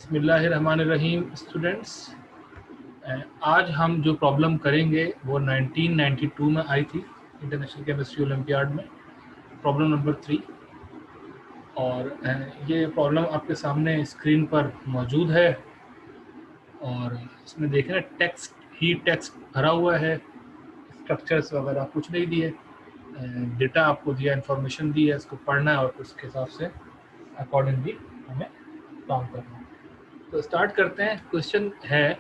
बिस्मिल्लाहिर्रहमानिर्रहीम स्टूडेंट्स, आज हम जो प्रॉब्लम करेंगे वो 1992 में आई थी इंटरनेशनल केमिस्ट्री ओलंपियाड में, प्रॉब्लम नंबर 3। और ये प्रॉब्लम आपके सामने स्क्रीन पर मौजूद है और इसमें देखें ना, टेक्स्ट ही टेक्स्ट भरा हुआ है, स्ट्रक्चर्स वगैरह कुछ नहीं दिए, डेटा आपको दिया, इंफॉर्मेशन दी है, इसको पढ़ना है और उसके हिसाब से अकॉर्डिंगली हमें काम करना है। तो स्टार्ट करते हैं। क्वेश्चन है,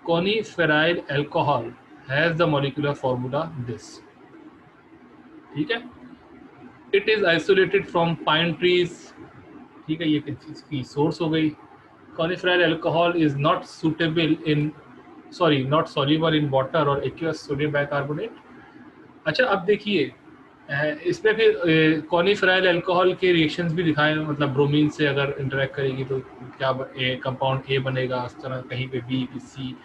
coniferyl alcohol has the molecular formula this. ठीक है, it is isolated from pine trees. ठीक है, ये किस की सोर्स हो गई। Coniferyl alcohol is not suitable in not soluble in water और एक्वस सोडियम बाइकार्बोनेट। अच्छा, अब देखिए इसमें फिर कॉनीफेराइल अल्कोहल के रिएक्शंस भी दिखाए, मतलब ब्रोमीन से अगर इंटरेक्ट करेगी तो क्या कंपाउंड ए बनेगा, इस तरह कहीं पे बी, फिर सी,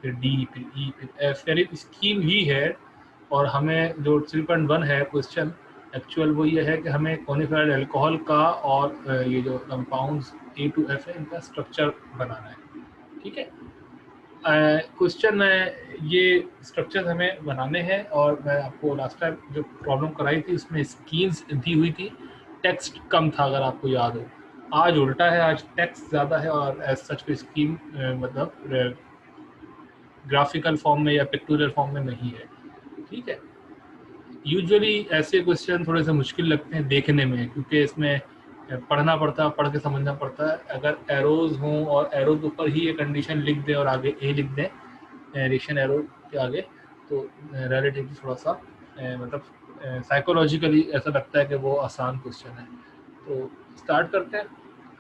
फिर डी, फिर ई, फिर एफ, यानी स्कीम ही है। और हमें जो 3.1 है क्वेश्चन एक्चुअल वो ये है कि हमें कॉनीफेराइल अल्कोहल का और ये जो कंपाउंड्स ए टू एफ है इनका स्ट्रक्चर बनाना है। ठीक है, क्वेश्चन में ये स्ट्रक्चर हमें बनाने हैं और मैं आपको लास्ट टाइम जो प्रॉब्लम कराई थी उसमें स्कीम्स दी हुई थी, टेक्स्ट कम था अगर आपको याद हो। आज उल्टा है, आज टेक्स्ट ज़्यादा है और एज सच कोई स्कीम मतलब ग्राफिकल फॉर्म में या पिक्टोरियल फॉर्म में नहीं है। ठीक है, यूजुअली ऐसे क्वेश्चन थोड़े से मुश्किल लगते हैं देखने में, क्योंकि इसमें पढ़ना पड़ता है, पढ़ के समझना पड़ता है। अगर एरोज हों और एरो के ऊपर ही ये कंडीशन लिख दें और आगे ए लिख दें रिएक्शन एरो के आगे, तो रिलेटिवली थोड़ा सा मतलब साइकोलॉजिकली ऐसा लगता है कि वो आसान क्वेश्चन है। तो स्टार्ट करते हैं।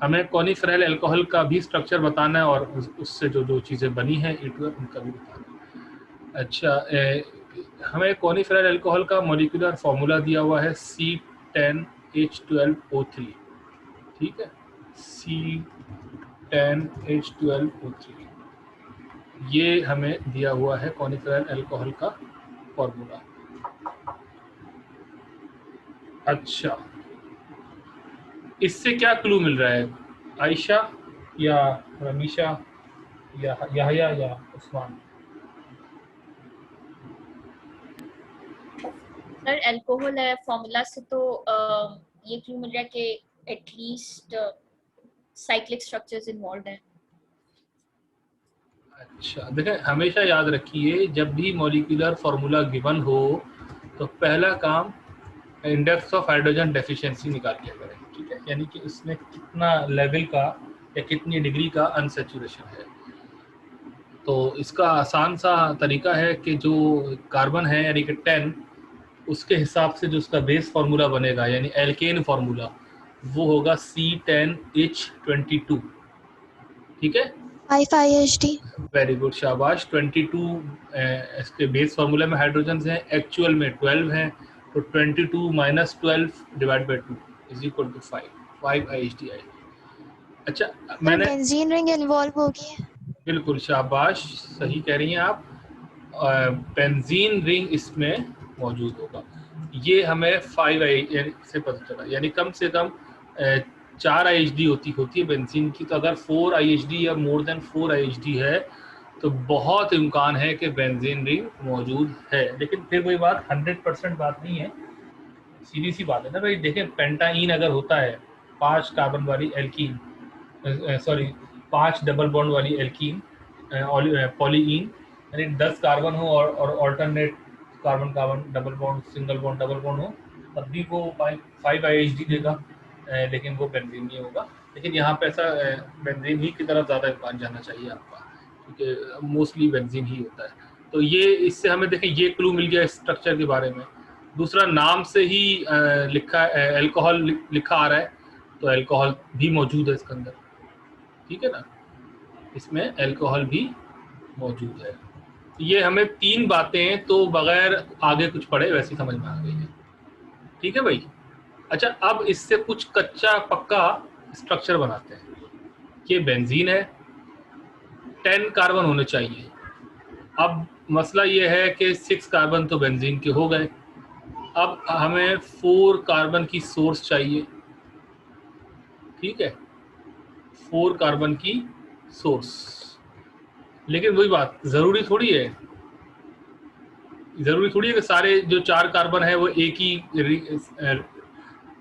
हमें कॉनीफेराइल अल्कोहल का भी स्ट्रक्चर बताना है और उससे जो जो चीज़ें बनी हैं E2F उनका भी बताना है। अच्छा, हमें कॉनीफेराइल अल्कोहल का मॉलिक्यूलर फार्मूला दिया हुआ है C10H12O3। ठीक है, C10H12O3 ये हमें दिया हुआ है कॉनीफेराइल अल्कोहल का फॉर्मूला। अच्छा, इससे क्या क्लू मिल रहा है आयशा या रमीशा या याहया या उस्मान? सर अल्कोहल है फॉर्मूला से, तो ये क्यों मिल रहा है कि एटलीस्ट साइक्लिक स्ट्रक्चर्स इन्वॉल्व हैं। अच्छा, देखें, हमेशा याद रखिए जब भी मॉलिक्यूलर फार्मूला गिवन हो तो पहला काम इंडेक्स ऑफ हाइड्रोजन डेफिशिएंसी निकाल लिया करें। ठीक है, यानी कि इसमें कितना लेवल का या कितनी डिग्री का अनसैचुरेशन है। तो इसका आसान सा तरीका है कि जो कार्बन है यानी कि 10, उसके हिसाब से जो उसका बेस फार्मूला बनेगा यानी एल्केन फार्मूला वो होगा C10H22। ठीक है, 5IHD। वेरी गुड, शाबाश। 22 इसके बेस फार्मूला में हाइड्रोजन हैं, एक्चुअल में 12 हैं, तो 22 minus 12 divide by 2 is equal to 5 IHD आई। अच्छा, मैंने बेंजीन रिंग इन्वॉल्व होगी। बिल्कुल, शाबाश, सही कह रही हैं आप। बेंजीन रिंग इसमें मौजूद होगा, ये हमें 5 से पता चला, यानी कम से कम 4 IHD होती है बेंजीन की। तो अगर 4 IHD या मोर देन 4 IHD है तो बहुत इम्कान है कि बेंजीन रिंग मौजूद है। लेकिन फिर वही बात 100% बात नहीं है, सीधी सी बात है ना भाई। देखें, पेंटाइन अगर होता है 5 कार्बन वाली एल्कीन, 5 डबल बॉन्ड वाली एल्कीन पॉलीइन, यानी 10 कार्बन हो और alternate carbon carbon double bond, single bond, double bond हो, तब भी वो 5 IHD देगा, लेकिन वो बेंजीन नहीं होगा। लेकिन यहाँ पे ऐसा बेंजीन ही की तरफ ज़्यादा इम्कान जाना चाहिए आपका, क्योंकि मोस्टली बेंजीन ही होता है। तो ये इससे हमें देखें ये क्लू मिल गया स्ट्रक्चर के बारे में। दूसरा, नाम से ही लिखा अल्कोहल लिखा आ रहा है, तो अल्कोहल भी मौजूद है इसके अंदर। ठीक है ना, इसमें अल्कोहल भी मौजूद है। ये हमें 3 बातें तो बगैर आगे कुछ पढ़े वैसी समझ में आ गई है। ठीक है भाई। अच्छा, अब इससे कुछ कच्चा पक्का स्ट्रक्चर बनाते हैं। ये बेंजीन है, 10 कार्बन होने चाहिए। अब मसला ये है कि 6 कार्बन तो बेंजीन के हो गए, अब हमें 4 कार्बन की सोर्स चाहिए। ठीक है, 4 कार्बन की सोर्स। लेकिन वही बात, जरूरी थोड़ी है कि सारे जो 4 कार्बन है वो एक ही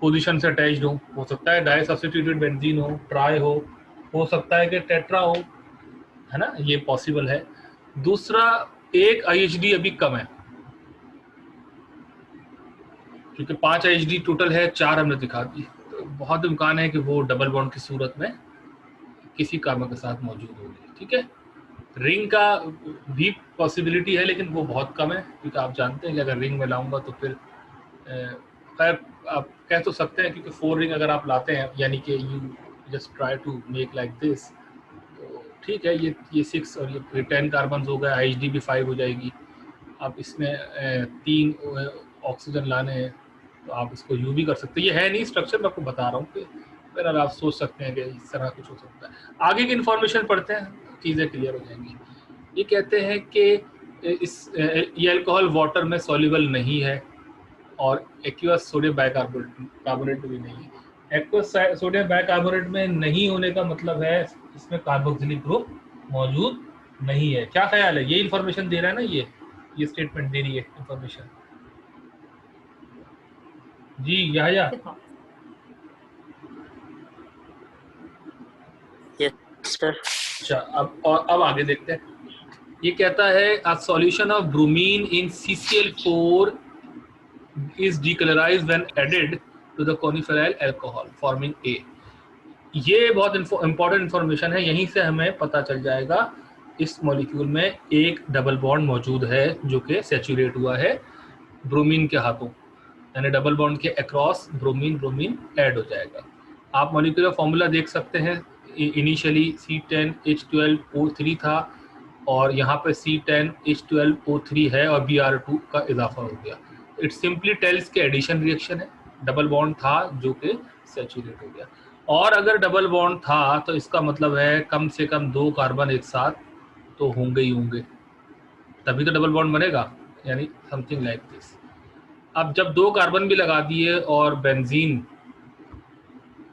पोजीशन से अटैच्ड हो सकता है डाई सब्स्टिट्यूटेड बेंजीन हो, ट्राई हो सकता है कि टेट्रा हो, है ना, ये पॉसिबल है। दूसरा, एक IHD अभी कम है, क्योंकि 5 IHD टोटल है, 4 हमने दिखा दी, तो बहुत इम्कान है कि वो डबल बॉन्ड की सूरत में किसी कार्बन के साथ मौजूद होगी। ठीक है, रिंग का भी पॉसिबिलिटी है, लेकिन वो बहुत कम है, क्योंकि आप जानते हैं कि अगर रिंग में लाऊंगा तो फिर खैर आप कह तो सकते हैं, क्योंकि 4 रिंग अगर आप लाते हैं, यानी कि you just try to make like this, तो ठीक है, ये 6 और ये 10 कार्बन हो गए, IHD भी 5 हो जाएगी। आप इसमें 3 ऑक्सीजन लाने हैं, तो आप इसको यू भी कर सकते हैं। ये है नहीं स्ट्रक्चर, मैं आपको बता रहा हूँ कि फिर आप सोच सकते हैं कि इस तरह कुछ हो सकता है। आगे की इन्फॉर्मेशन पढ़ते हैं, चीज़ें क्लियर हो जाएंगी। ये कहते हैं कि ये अल्कोहल वाटर में सॉल्युबल नहीं है और एक्वस सोडियम बाइकार्बोनेट भी नहीं है। एक्वस सोडियम बाइकार्बोनेट में नहीं होने का मतलब है इसमें कार्बोक्सिलिक ग्रुप मौजूद नहीं है। क्या ख्याल है, ये इन्फॉर्मेशन दे रहा है ना, ये स्टेटमेंट दे रही है इन्फॉर्मेशन। जी याह्या। Yes sir. अच्छा, अब आगे देखते हैं। ये कहता है a solution of bromine in CCl4 is decolorized when added to the coniferyl alcohol forming A। ये बहुत इंपॉर्टेंट इंफॉर्मेशन है, यहीं से हमें पता चल जाएगा इस मॉलिक्यूल में एक डबल बॉन्ड मौजूद है जो कि सैचुरेट हुआ है ब्रोमीन के हाथों, यानी डबल बॉन्ड के अक्रॉस ब्रोमीन ऐड हो जाएगा। आप मॉलिक्यूलर फॉर्मूला देख सकते हैं, इनिशियली C10H12O3 था और यहाँ पे C10H12O3 है और Br2 का इजाफा हो गया। इट सिंपली टेल्स के एडिशन रिएक्शन है, डबल बॉन्ड था जो कि सैचुरेट हो गया। और अगर डबल बॉन्ड था तो इसका मतलब है कम से कम 2 कार्बन एक साथ तो होंगे ही होंगे, तभी तो डबल बॉन्ड बनेगा, यानी समथिंग लाइक दिस। अब जब 2 कार्बन भी लगा दिए और बेंजीन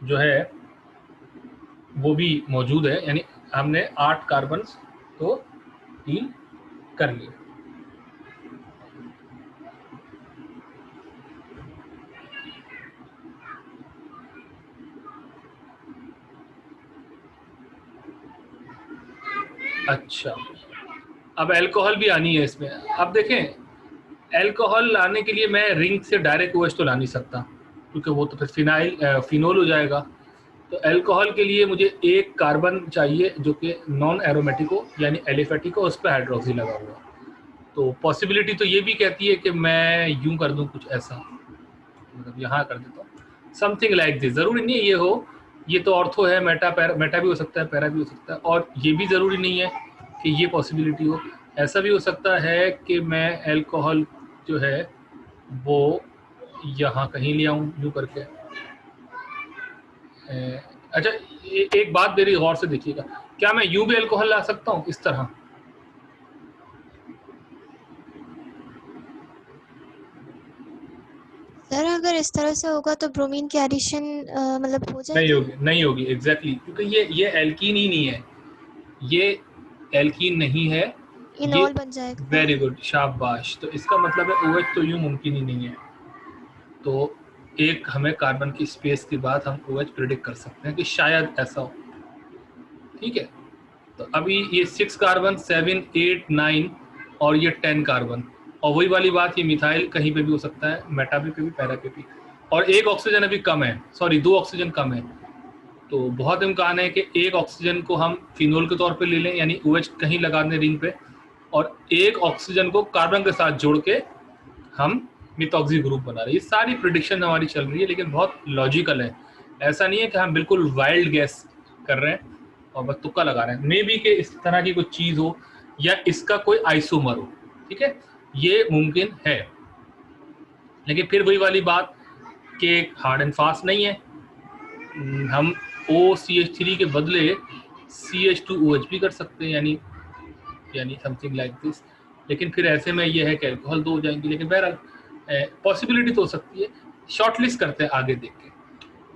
जो है वो भी मौजूद है, यानी हमने 8 कार्बन तो डील कर लिए। अच्छा, अब अल्कोहल भी आनी है इसमें। अब देखें, अल्कोहल लाने के लिए मैं रिंग से डायरेक्ट OH तो ला नहीं सकता, क्योंकि वो तो फिर फिनोल हो जाएगा। तो अल्कोहल के लिए मुझे एक कार्बन चाहिए जो कि नॉन एरोमेटिक हो, यानी एलिफेटिक हो, उस पर हाइड्रोक्सी लगा हुआ। तो पॉसिबिलिटी तो ये भी कहती है कि मैं यूं कर दूं कुछ ऐसा, मतलब यहाँ कर देता हूँ समथिंग लाइक दिस। ज़रूरी नहीं ये हो, ये तो ऑर्थो है, मेटा भी हो सकता है, पैरा भी हो सकता है, और ये भी ज़रूरी नहीं है कि ये पॉसिबिलिटी हो। ऐसा भी हो सकता है कि मैं अल्कोहल जो है वो यहाँ कहीं ले आऊँ यूँ करके। अच्छा, एक बात मेरी गौर से देखिएगा, क्या मैं यूं भी अल्कोहल ला सकता हूँ इस तरह? सर अगर इस तरह से होगा तो ब्रोमीन की एडिशन मतलब हो जाएगी? नहीं होगी एग्जैक्टली, क्योंकि ये एल्कीन ही नहीं है, ये एल्कीन नहीं है, इनॉल बन जाएगा। वेरी गुड, शाबाश। तो इसका मतलब है OH तो यूं मुमकिन ही नहीं है। तो एक हमें कार्बन की स्पेस के बाद हम OH प्रेडिक्ट कर सकते हैं कि शायद ऐसा हो। ठीक है, तो अभी ये 6 कार्बन, 7, 8, 9 और ये 10 कार्बन, और वही वाली बात, ये मिथाइल कहीं पे भी हो सकता है, मेटा पे भी, पैरा पे भी। और एक ऑक्सीजन अभी कम है, सॉरी 2 ऑक्सीजन कम है, तो बहुत इम्कान है कि एक ऑक्सीजन को हम फिनोल के तौर पे ले लें, यानी OH कहीं लगा दें रिंग पे, और एक ऑक्सीजन को कार्बन के साथ जोड़ के हम मिथॉक्सी ग्रुप बना रहे हैं। ये सारी प्रिडिक्शन हमारी चल रही है, लेकिन बहुत लॉजिकल है। ऐसा नहीं है कि हम बिल्कुल वाइल्ड गैस कर रहे हैं और बस तुक्का लगा रहे हैं। मे बी कि इस तरह की कोई चीज़ हो या इसका कोई आइसोमर हो, ठीक है, ये मुमकिन है। लेकिन फिर वही वाली बात कि हार्ड एंड फास्ट नहीं है। हम OCH3 के बदले CH2OH भी कर सकते हैं, यानी समथिंग लाइक दिस। लेकिन फिर ऐसे में ये है कि अल्कोहल 2 हो जाएंगे, लेकिन बहरहाल पॉसिबिलिटी तो हो सकती है। शॉर्टलिस्ट करते हैं आगे देख के।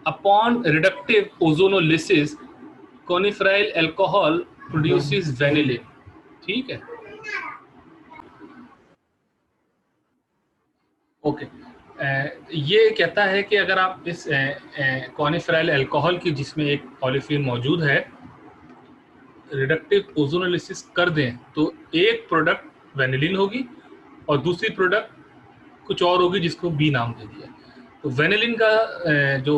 Upon reductive ozonolysis coniferyl alcohol produces vanillin, ठीक है। ओके, ये कहता है कि अगर आप इस कॉनिफेराइल अल्कोहल की जिसमें एक ओलेफिन मौजूद है रिडक्टिव ओजोनोलिसिस कर दें तो एक प्रोडक्ट वेनिलिन होगी और दूसरी प्रोडक्ट कुछ और होगी जिसको बी नाम दे दिया। तो वेनिलिन का जो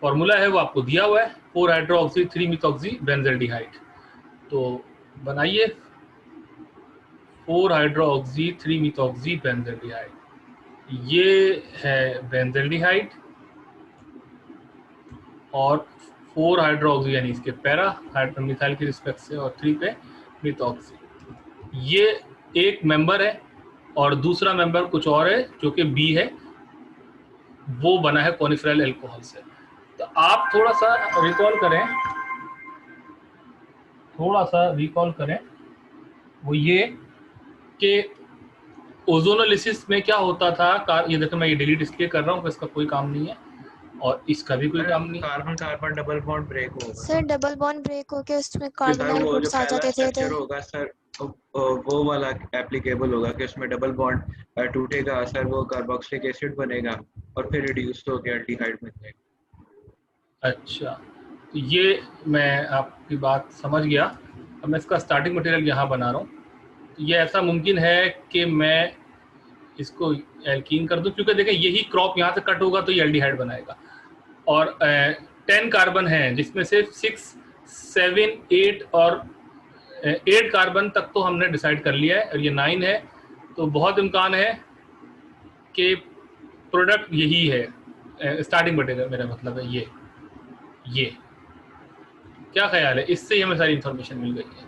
फॉर्मूला है वो आपको दिया हुआ है 4 हाइड्रोक्सी 3 मिथॉक्सी बेंजल्डिहाइड। तो बनाइए 4 हाइड्रोक्सी 3 मिथॉक्सी बेंजल्डिहाइड, ये है बेंजल्डिहाइड और 4 हाइड्रोक्सी यानी इसके पैरा मिथाइल के रिस्पेक्ट से और 3 पे मिथॉक्सी। ये एक मेंबर है और दूसरा मेंबर कुछ और है जो कि बी है, वो बना है कॉनिफेराइल अल्कोहल से। तो आप थोड़ा सा रिकॉल करें वो ये कि ओजोनोलिसिस में क्या होता था। ये देखो मैं ये डिलीट इसलिए कर रहा हूँ कि इसका कोई काम नहीं है और इसका भी कोई काम नहीं। Carbon carbon double bond break होगा सर, डबल बॉन्ड ब्रेक होके उसमें सर, कार्बोनाइल वो जो ग्रुप्स आ पहला जाते थे स्ट्रक्चर होगा सर वो वाला एप्लीकेबल होगा कि उसमें डबल बॉन्ड टूटेगा सर, वो कार्बोक्सिलिक एसिड बनेगा और फिर रिड्यूस होकर एल्डिहाइड बन जाएगा। अच्छा, तो ये मैं आपकी बात समझ गया। अब मैं इसका स्टार्टिंग मटेरियल यहाँ बना रहा हूँ। तो ये ऐसा मुमकिन है कि मैं इसको एल्कीन कर दूं क्योंकि देखें यही क्रॉप यहाँ से कट होगा तो ये एल्डिहाइड बनाएगा और 10 कार्बन है जिसमें से 6, 7, 8 और 8 कार्बन तक तो हमने डिसाइड कर लिया है और ये 9 है। तो बहुत इम्कान है कि प्रोडक्ट यही है स्टार्टिंग मटेरियल, मेरा मतलब है ये क्या ख्याल है? इससे ही हमें सारी इंफॉर्मेशन मिल गई है।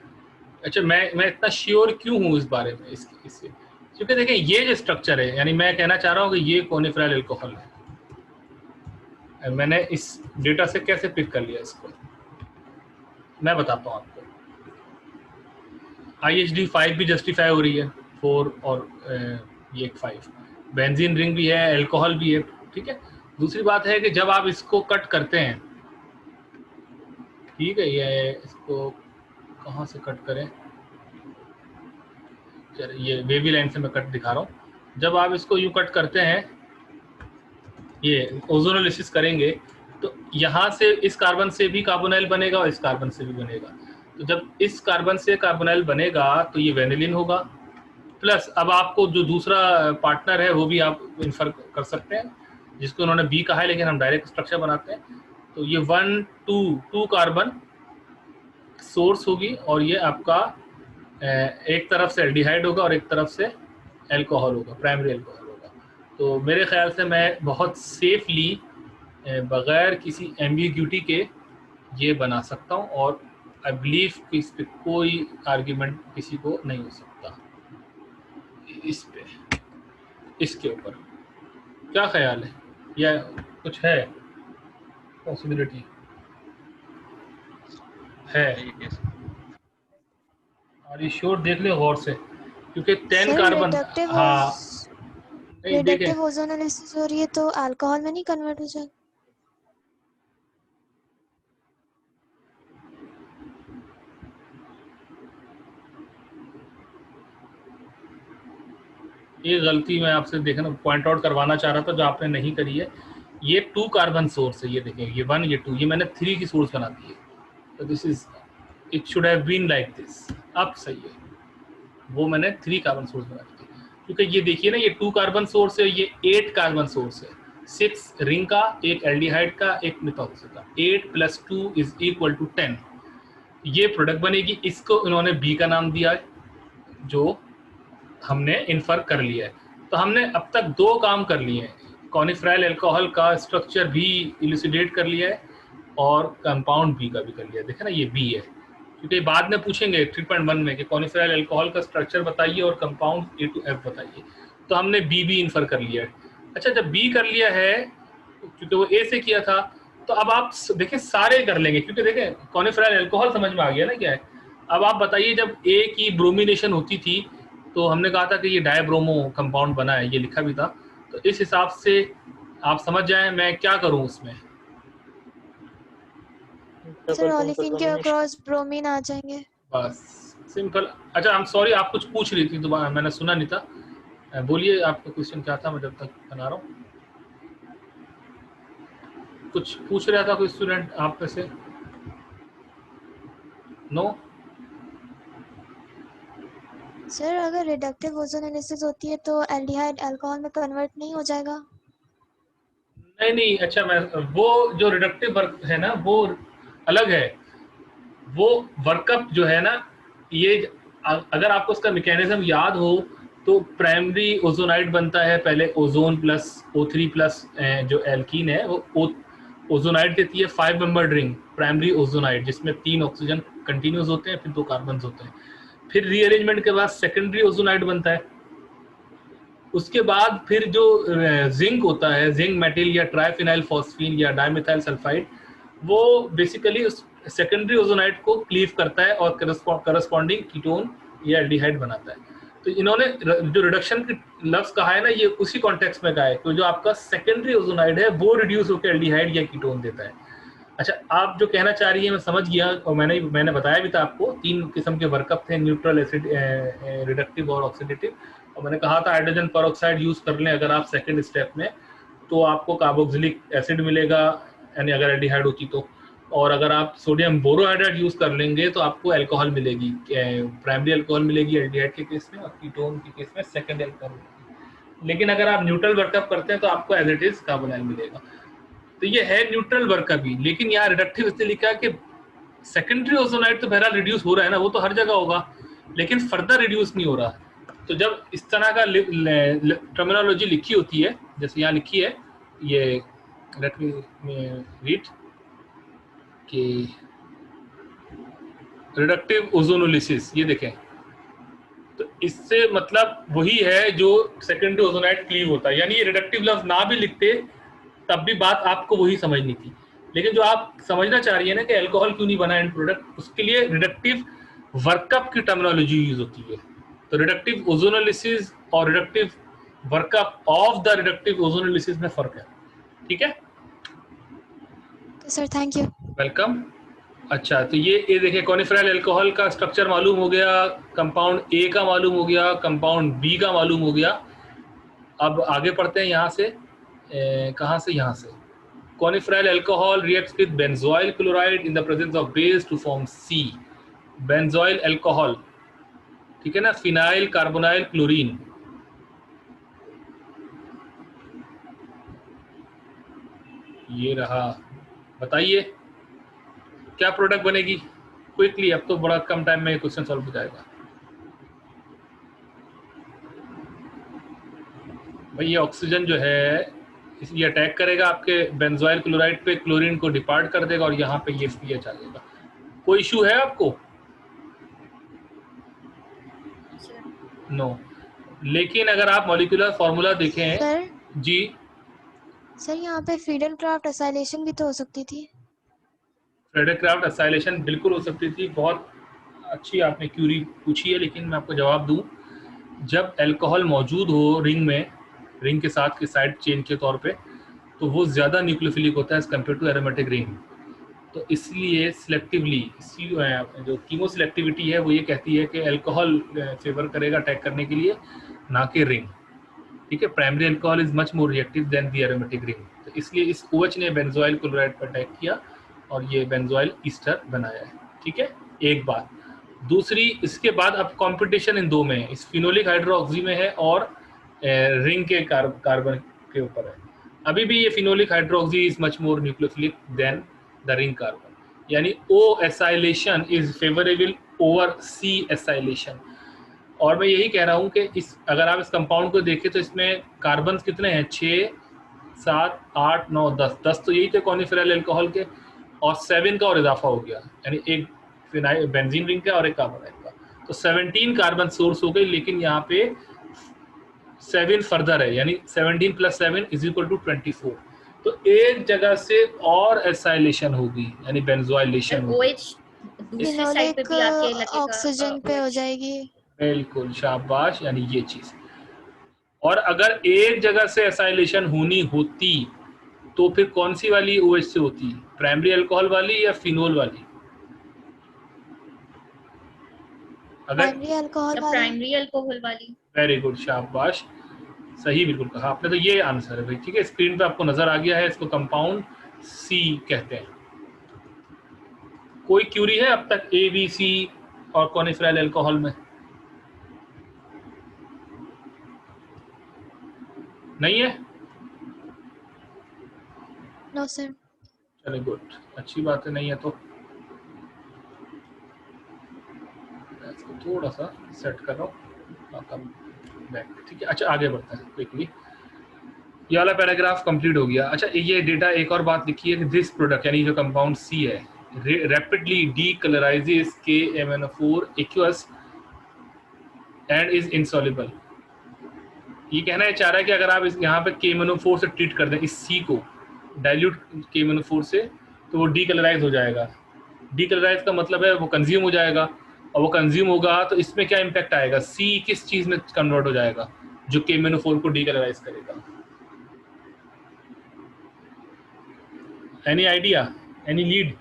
अच्छा, मैं इतना श्योर क्यों हूँ इस बारे में इससे क्योंकि देखें ये जो स्ट्रक्चर है, यानी मैं कहना चाह रहा हूँ कि ये कॉनिफेराइल अल्कोहल है। मैंने इस डेटा से कैसे पिक कर लिया इसको मैं बताता हूँ आपको। IHD 5 भी जस्टिफाई हो रही है 4 और ये 5, बेंजीन रिंग भी है, अल्कोहल भी है, ठीक है। दूसरी बात है कि जब आप इसको कट करते हैं, ठीक है, ये इसको कहाँ से कट करें, ये वेवी लाइन से मैं कट दिखा रहा हूँ। जब आप इसको यूँ कट करते हैं, ये ओजोनोलिसिस करेंगे तो यहाँ से इस कार्बन से भी कार्बोनाइल बनेगा और इस कार्बन से भी बनेगा। तो जब इस कार्बन से कार्बोनाइल बनेगा तो ये वेनिलिन होगा। प्लस अब आपको जो दूसरा पार्टनर है वो भी आप इन्फर कर सकते हैं जिसको उन्होंने बी कहा है, लेकिन हम डायरेक्ट स्ट्रक्चर बनाते हैं। तो ये 1, 2 कार्बन सोर्स होगी और ये आपका एक तरफ से एल्डिहाइड होगा और एक तरफ से अल्कोहल होगा, प्राइमरी अल्कोहल होगा। तो मेरे ख्याल से मैं बहुत सेफली बगैर किसी एम्बिग्यूटी के ये बना सकता हूँ और आई बिलीव कि इस पर कोई आर्ग्यूमेंट किसी को नहीं हो सकता। इस पे इसके ऊपर क्या ख्याल है या कुछ है पॉसिबिलिटी है? और श्योर देख ले गौर से क्योंकि 10 कार्बन, हाँ रिडक्टिव ओजोनोलिसिस हो रही है तो अल्कोहल में नहीं कन्वर्ट हो जाएगा? ये गलती मैं आपसे देखना पॉइंट आउट करवाना चाह रहा था जो आपने नहीं करी है। ये 2 कार्बन सोर्स है, ये देखें, ये 1 ये 2, ये मैंने 3 की सोर्स बना दी है। तो this is it should have been like this. अब सही है, वो मैंने 3 कार्बन सोर्स बना दी क्योंकि ये देखिए ना, ये 2 कार्बन सोर्स है, ये 8 कार्बन सोर्स है, 6 रिंग का, एक एल्डिहाइड का, एक मिथॉक्सी का। 8 + 2 = 10। ये प्रोडक्ट बनेगी। इसको इन्होंने बी का नाम दिया है जो हमने इन्फर कर लिया है। तो हमने अब तक 2 काम कर लिए हैं, कॉनिफेराइल अल्कोहल का स्ट्रक्चर भी इलुसिडेट कर लिया है और कंपाउंड बी का भी कर लिया है। देखें ना, ये बी है क्योंकि बाद में पूछेंगे 3.1 में कि कॉनिफेराइल अल्कोहल का स्ट्रक्चर बताइए और कंपाउंड A to F बताइए। तो हमने बी भी इन्फर कर लिया है। अच्छा, जब बी कर लिया है क्योंकि वो ए से किया था, तो अब आप देखें सारे कर लेंगे क्योंकि देखें कॉनिफेराइल अल्कोहल समझ में आ गया ना क्या है। अब आप बताइए, जब ए की ब्रोमिनेशन होती थी तो हमने कहा था कि ये डायब्रोमो कंपाउंड बना है, ये लिखा भी था। तो इस हिसाब से आप समझ जाएं मैं क्या करूं उसमें। सर, ओलेफिन के अक्रॉस ब्रोमीन आ जाएंगे। बस सिंपल। अच्छा, आई एम सॉरी, आप कुछ पूछ रही थी दोबारा, मैंने सुना नहीं था। बोलिए आपका क्वेश्चन क्या था, मैं जब तक बना रहा हूँ। कुछ पूछ रहा था कोई स्टूडेंट आप में से? नो? सर अगर रिडक्टिव ओजोनोलिसिस होती है तो एल्डिहाइड अल्कोहल में कन्वर्ट नहीं हो जाएगा? नहीं नहीं, अच्छा, मैं वो जो रिडक्टिव वर्क है ना वो अलग है। वो वर्कअप जो है ना, ये अगर आपको उसका मैकेनिज्म याद हो तो प्राइमरी ओजोनाइड बनता है पहले, ओजोन प्लस O3 प्लस जो एल्कीन है वो ओजोनाइड देती है 5 मेंबर्ड रिंग, प्राइमरी ओजोनाइड, जिसमें 3 ऑक्सीजन कंटिन्यूस होते हैं, फिर 2 कार्बन होते हैं। फिर रीअरेंजमेंट के बाद सेकेंडरी ओजोनाइड बनता है। उसके बाद फिर जो जिंक होता है, जिंक मेटल या ट्राइफिनाइल फॉस्फीन या डाइमिथाइल सल्फाइड, वो बेसिकली उस सेकेंडरी ओजोनाइड को क्लीव करता है और करस्पॉन्डिंग कीटोन या एल्डिहाइड बनाता है। तो इन्होंने जो रिडक्शन की लफ्ज कहा है ना, ये उसी कॉन्टेक्स्ट में कहा है, तो जो आपका सेकेंडरी ओजोनाइड है वो रिड्यूस होकर एल्डिहाइड या कीटोन देता है। अच्छा, आप जो कहना चाह रही है मैं समझ गया, और मैंने बताया भी था आपको 3 किस्म के वर्कअप थे, न्यूट्रल, एसिड, रिडक्टिव और ऑक्सीडेटिव। और मैंने कहा था हाइड्रोजन पेरोक्साइड यूज कर लें अगर आप सेकंड स्टेप में, तो आपको कार्बोक्सिलिक एसिड मिलेगा, यानी अगर एल्डिहाइड होती तो। और अगर आप सोडियम बोरोहाइड्रेट यूज कर लेंगे तो आपको अल्कोहल मिलेगी, प्राइमरी अल्कोहल मिलेगी एल्डिहाइड के केस में, और कीटोन के केस में सेकेंड अल्कोहल मिलेगी। लेकिन अगर आप न्यूट्रल वर्कअप करते हैं तो आपको एज इट इज कार्बोनाइल मिलेगा। तो ये है न्यूट्रल वर्कअप ही, लेकिन यहाँ रिडक्टिव इसलिए लिखा है कि सेकेंडरी ओजोनाइड तो बहरहाल रिड्यूस हो रहा है ना, वो तो हर जगह होगा, लेकिन फर्दर रिड्यूस नहीं हो रहा। तो जब इस तरह का टर्मिनोलॉजी लिखी होती है, जैसे यहाँ लिखी है, ये लेट मी रीड कि रिडक्टिव ओजोनोलिसिस, ये देखें, तो इससे मतलब वही है जो सेकेंडरी ओजोनाइड क्लीव होता है। यानी ये रिडक्टिव लफ्ज ना भी लिखते तब भी बात आपको वही समझनी थी, लेकिन जो आप समझना चाह रही है ना कि अल्कोहल क्यों नहीं बना एंड प्रोडक्ट, उसके लिए रिडक्टिव वर्कअप की टर्मिनोलॉजी यूज होती है। तो रिडक्टिव ओजोनोलिसिस और reductive workup of the reductive ozonolysis में फर्क है। ठीक है सर, थैंक यू। वेलकम। अच्छा, तो ये देखिए, कॉनिफेरल अल्कोहल का स्ट्रक्चर मालूम हो गया, कंपाउंड ए का मालूम हो गया, कंपाउंड बी का मालूम हो गया। अब आगे पढ़ते हैं यहाँ से, कहाँ से, यहाँ से। Coniferal alcohol reacts with benzoyl chloride in the presence of base to form C. Benzoyl alcohol, ठीक है ना, फिनाइल कार्बोनाइल क्लोरीन। ये रहा, बताइए क्या प्रोडक्ट बनेगी क्विकली, अब तो बड़ा कम टाइम में क्वेश्चन सॉल्व हो जाएगा। भाई ये ऑक्सीजन जो है ये अटैक करेगा आपके बेंजोइल क्लोराइड पे, क्लोरीन को डिपार्ट कर देगा और यहाँ पे ये पीएच आ जाएगा। कोई इशू है आपको? नो। लेकिन अगर आप मॉलिक्यूलर फार्मूला देखें सर, जी। सर यहाँ पे फ्रीडल-क्राफ्ट एसाइलेशन भी तो हो सकती थी। फ्रीडल-क्राफ्ट एसाइलेशन बिल्कुल हो सकती थी, बहुत अच्छी आपने क्यूरी पूछी है, लेकिन मैं आपको जवाब दूं, जब अल्कोहल मौजूद हो रिंग में, रिंग के साथ के साइड चेन के तौर पे, तो वो ज़्यादा न्यूक्लियोफिलिक होता है as compare to aromatic ring. तो इसलिए सिलेक्टिवली जो कीमो सिलेक्टिविटी है वो ये कहती है कि अल्कोहल फेवर करेगा अटैक करने के लिए, ना कि रिंग। ठीक है, primary alcohol is much more reactive than the aromatic ring. तो इसलिए इस OH ने बेंजोइल क्लोराइड पर अटैक किया और ये बेंजोइल ईस्टर बनाया है। ठीक है, एक बात। दूसरी, इसके बाद अब कंपटीशन इन दो में है, इस फिनोलिक हाइड्रोक्सी में है और रिंग के कार्बन के ऊपर है। अभी भी ये phenolic hydroxy is much more nucleophilic than the ring carbon, यानी O acylation is favourable over C acylation. और मैं यही कह रहा हूँ कि इस अगर आप इस कंपाउंड को देखें तो इसमें कार्बन कितने हैं, 6, 7, 8, 9, 10 तो यही थे कॉनिफेरल अल्कोहल के, और 7 का और इजाफा हो गया, यानी एक फिनाइल बेंजीन रिंग का और एक कार्बोनाइल का, तो 17 कार्बन सोर्स हो गई। लेकिन यहाँ पे 7 फर्दर है, यानी 17 + 7 = 24। तो एक जगह से और एसाइलेशन होगी, यानी बेंजोइलेशन होगी। OH दूसरे साइड पे भी आके लगेगा, ऑक्सीजन पे हो OH। जाएगी। बिल्कुल, शाबाश, यानी ये चीज। और अगर एक जगह से एसाइलेशन होनी होती तो फिर कौन सी वाली OH से होती, प्राइमरी अल्कोहल वाली या फिनोल वाली? अगर प्राइमरी अल्कोहल वाली। प्राइमरी अल्कोहल वाली। वेरी गुड, शाबाश, सही बिल्कुल कहा आपने। तो ये आंसर है भाई, ठीक है, स्क्रीन पे आपको नजर आ गया है, इसको कंपाउंड सी कहते हैं। कोई क्यूरी है अब तक ए बी सी और कॉनिफेरल अल्कोहल में? नहीं है? No sir. चले गुड, अच्छी बात है, नहीं है तो मैं इसको थोड़ा सा सेट कर रहा हूँ, ठीक है। अच्छा आगे बढ़ते हैं क्विकली, ये वाला पैराग्राफ कंप्लीट हो गया। अच्छा ये डेटा एक और बात लिखी है कि दिस प्रोडक्ट यानी जो कंपाउंड सी है rapidly decolorizes KMnO4 aqueous and is insoluble. ये कहना है चाह रहा है कि अगर आप इस यहाँ पे KMnO4 से ट्रीट कर दें इस सी को, डाइल्यूट KMnO4 से, तो वो डीकलराइज हो जाएगा। डीकलराइज का मतलब है वो कंज्यूम हो जाएगा, और वो कंज्यूम होगा तो इसमें क्या इम्पैक्ट आएगा, सी किस चीज़ में कन्वर्ट हो जाएगा जो KMnO4 को डीकलराइज करेगा। Any idea, any lead?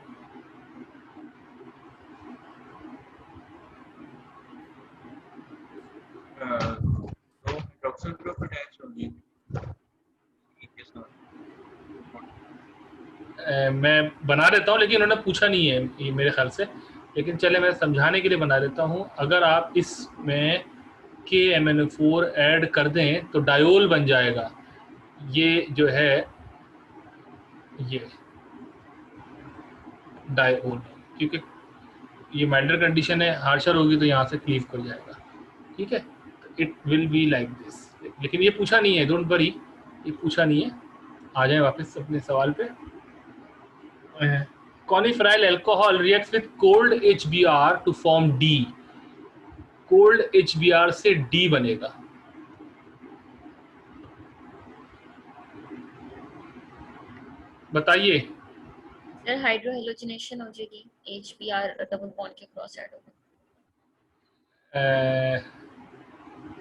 तो हाइड्रोक्सिल ग्रुप अटैच होगी के साथ। मैं बना देता हूँ, लेकिन उन्होंने पूछा नहीं है ये मेरे ख्याल से, लेकिन चले मैं समझाने के लिए बना देता हूँ। अगर आप इसमें KMnO4 ऐड कर दें तो डायोल बन जाएगा। ये जो है ये डायोल, क्योंकि ये माइल्डर कंडीशन है, हार्शर होगी तो यहाँ से क्लीव कर जाएगा, ठीक है। It will be like this, लेकिन ये पूछा नहीं है, डोंट वरी, ये पूछा नहीं है। आ जाए वापस अपने सवाल पे। Coniferyl alcohol reacts with cold HBr to form D। Cold HBr से D बनेगा। बताइए। सर हाइड्रोहेलोजिनेशन हो जाएगी, HBr डबल बॉन्ड के क्रॉस ऐड होगा।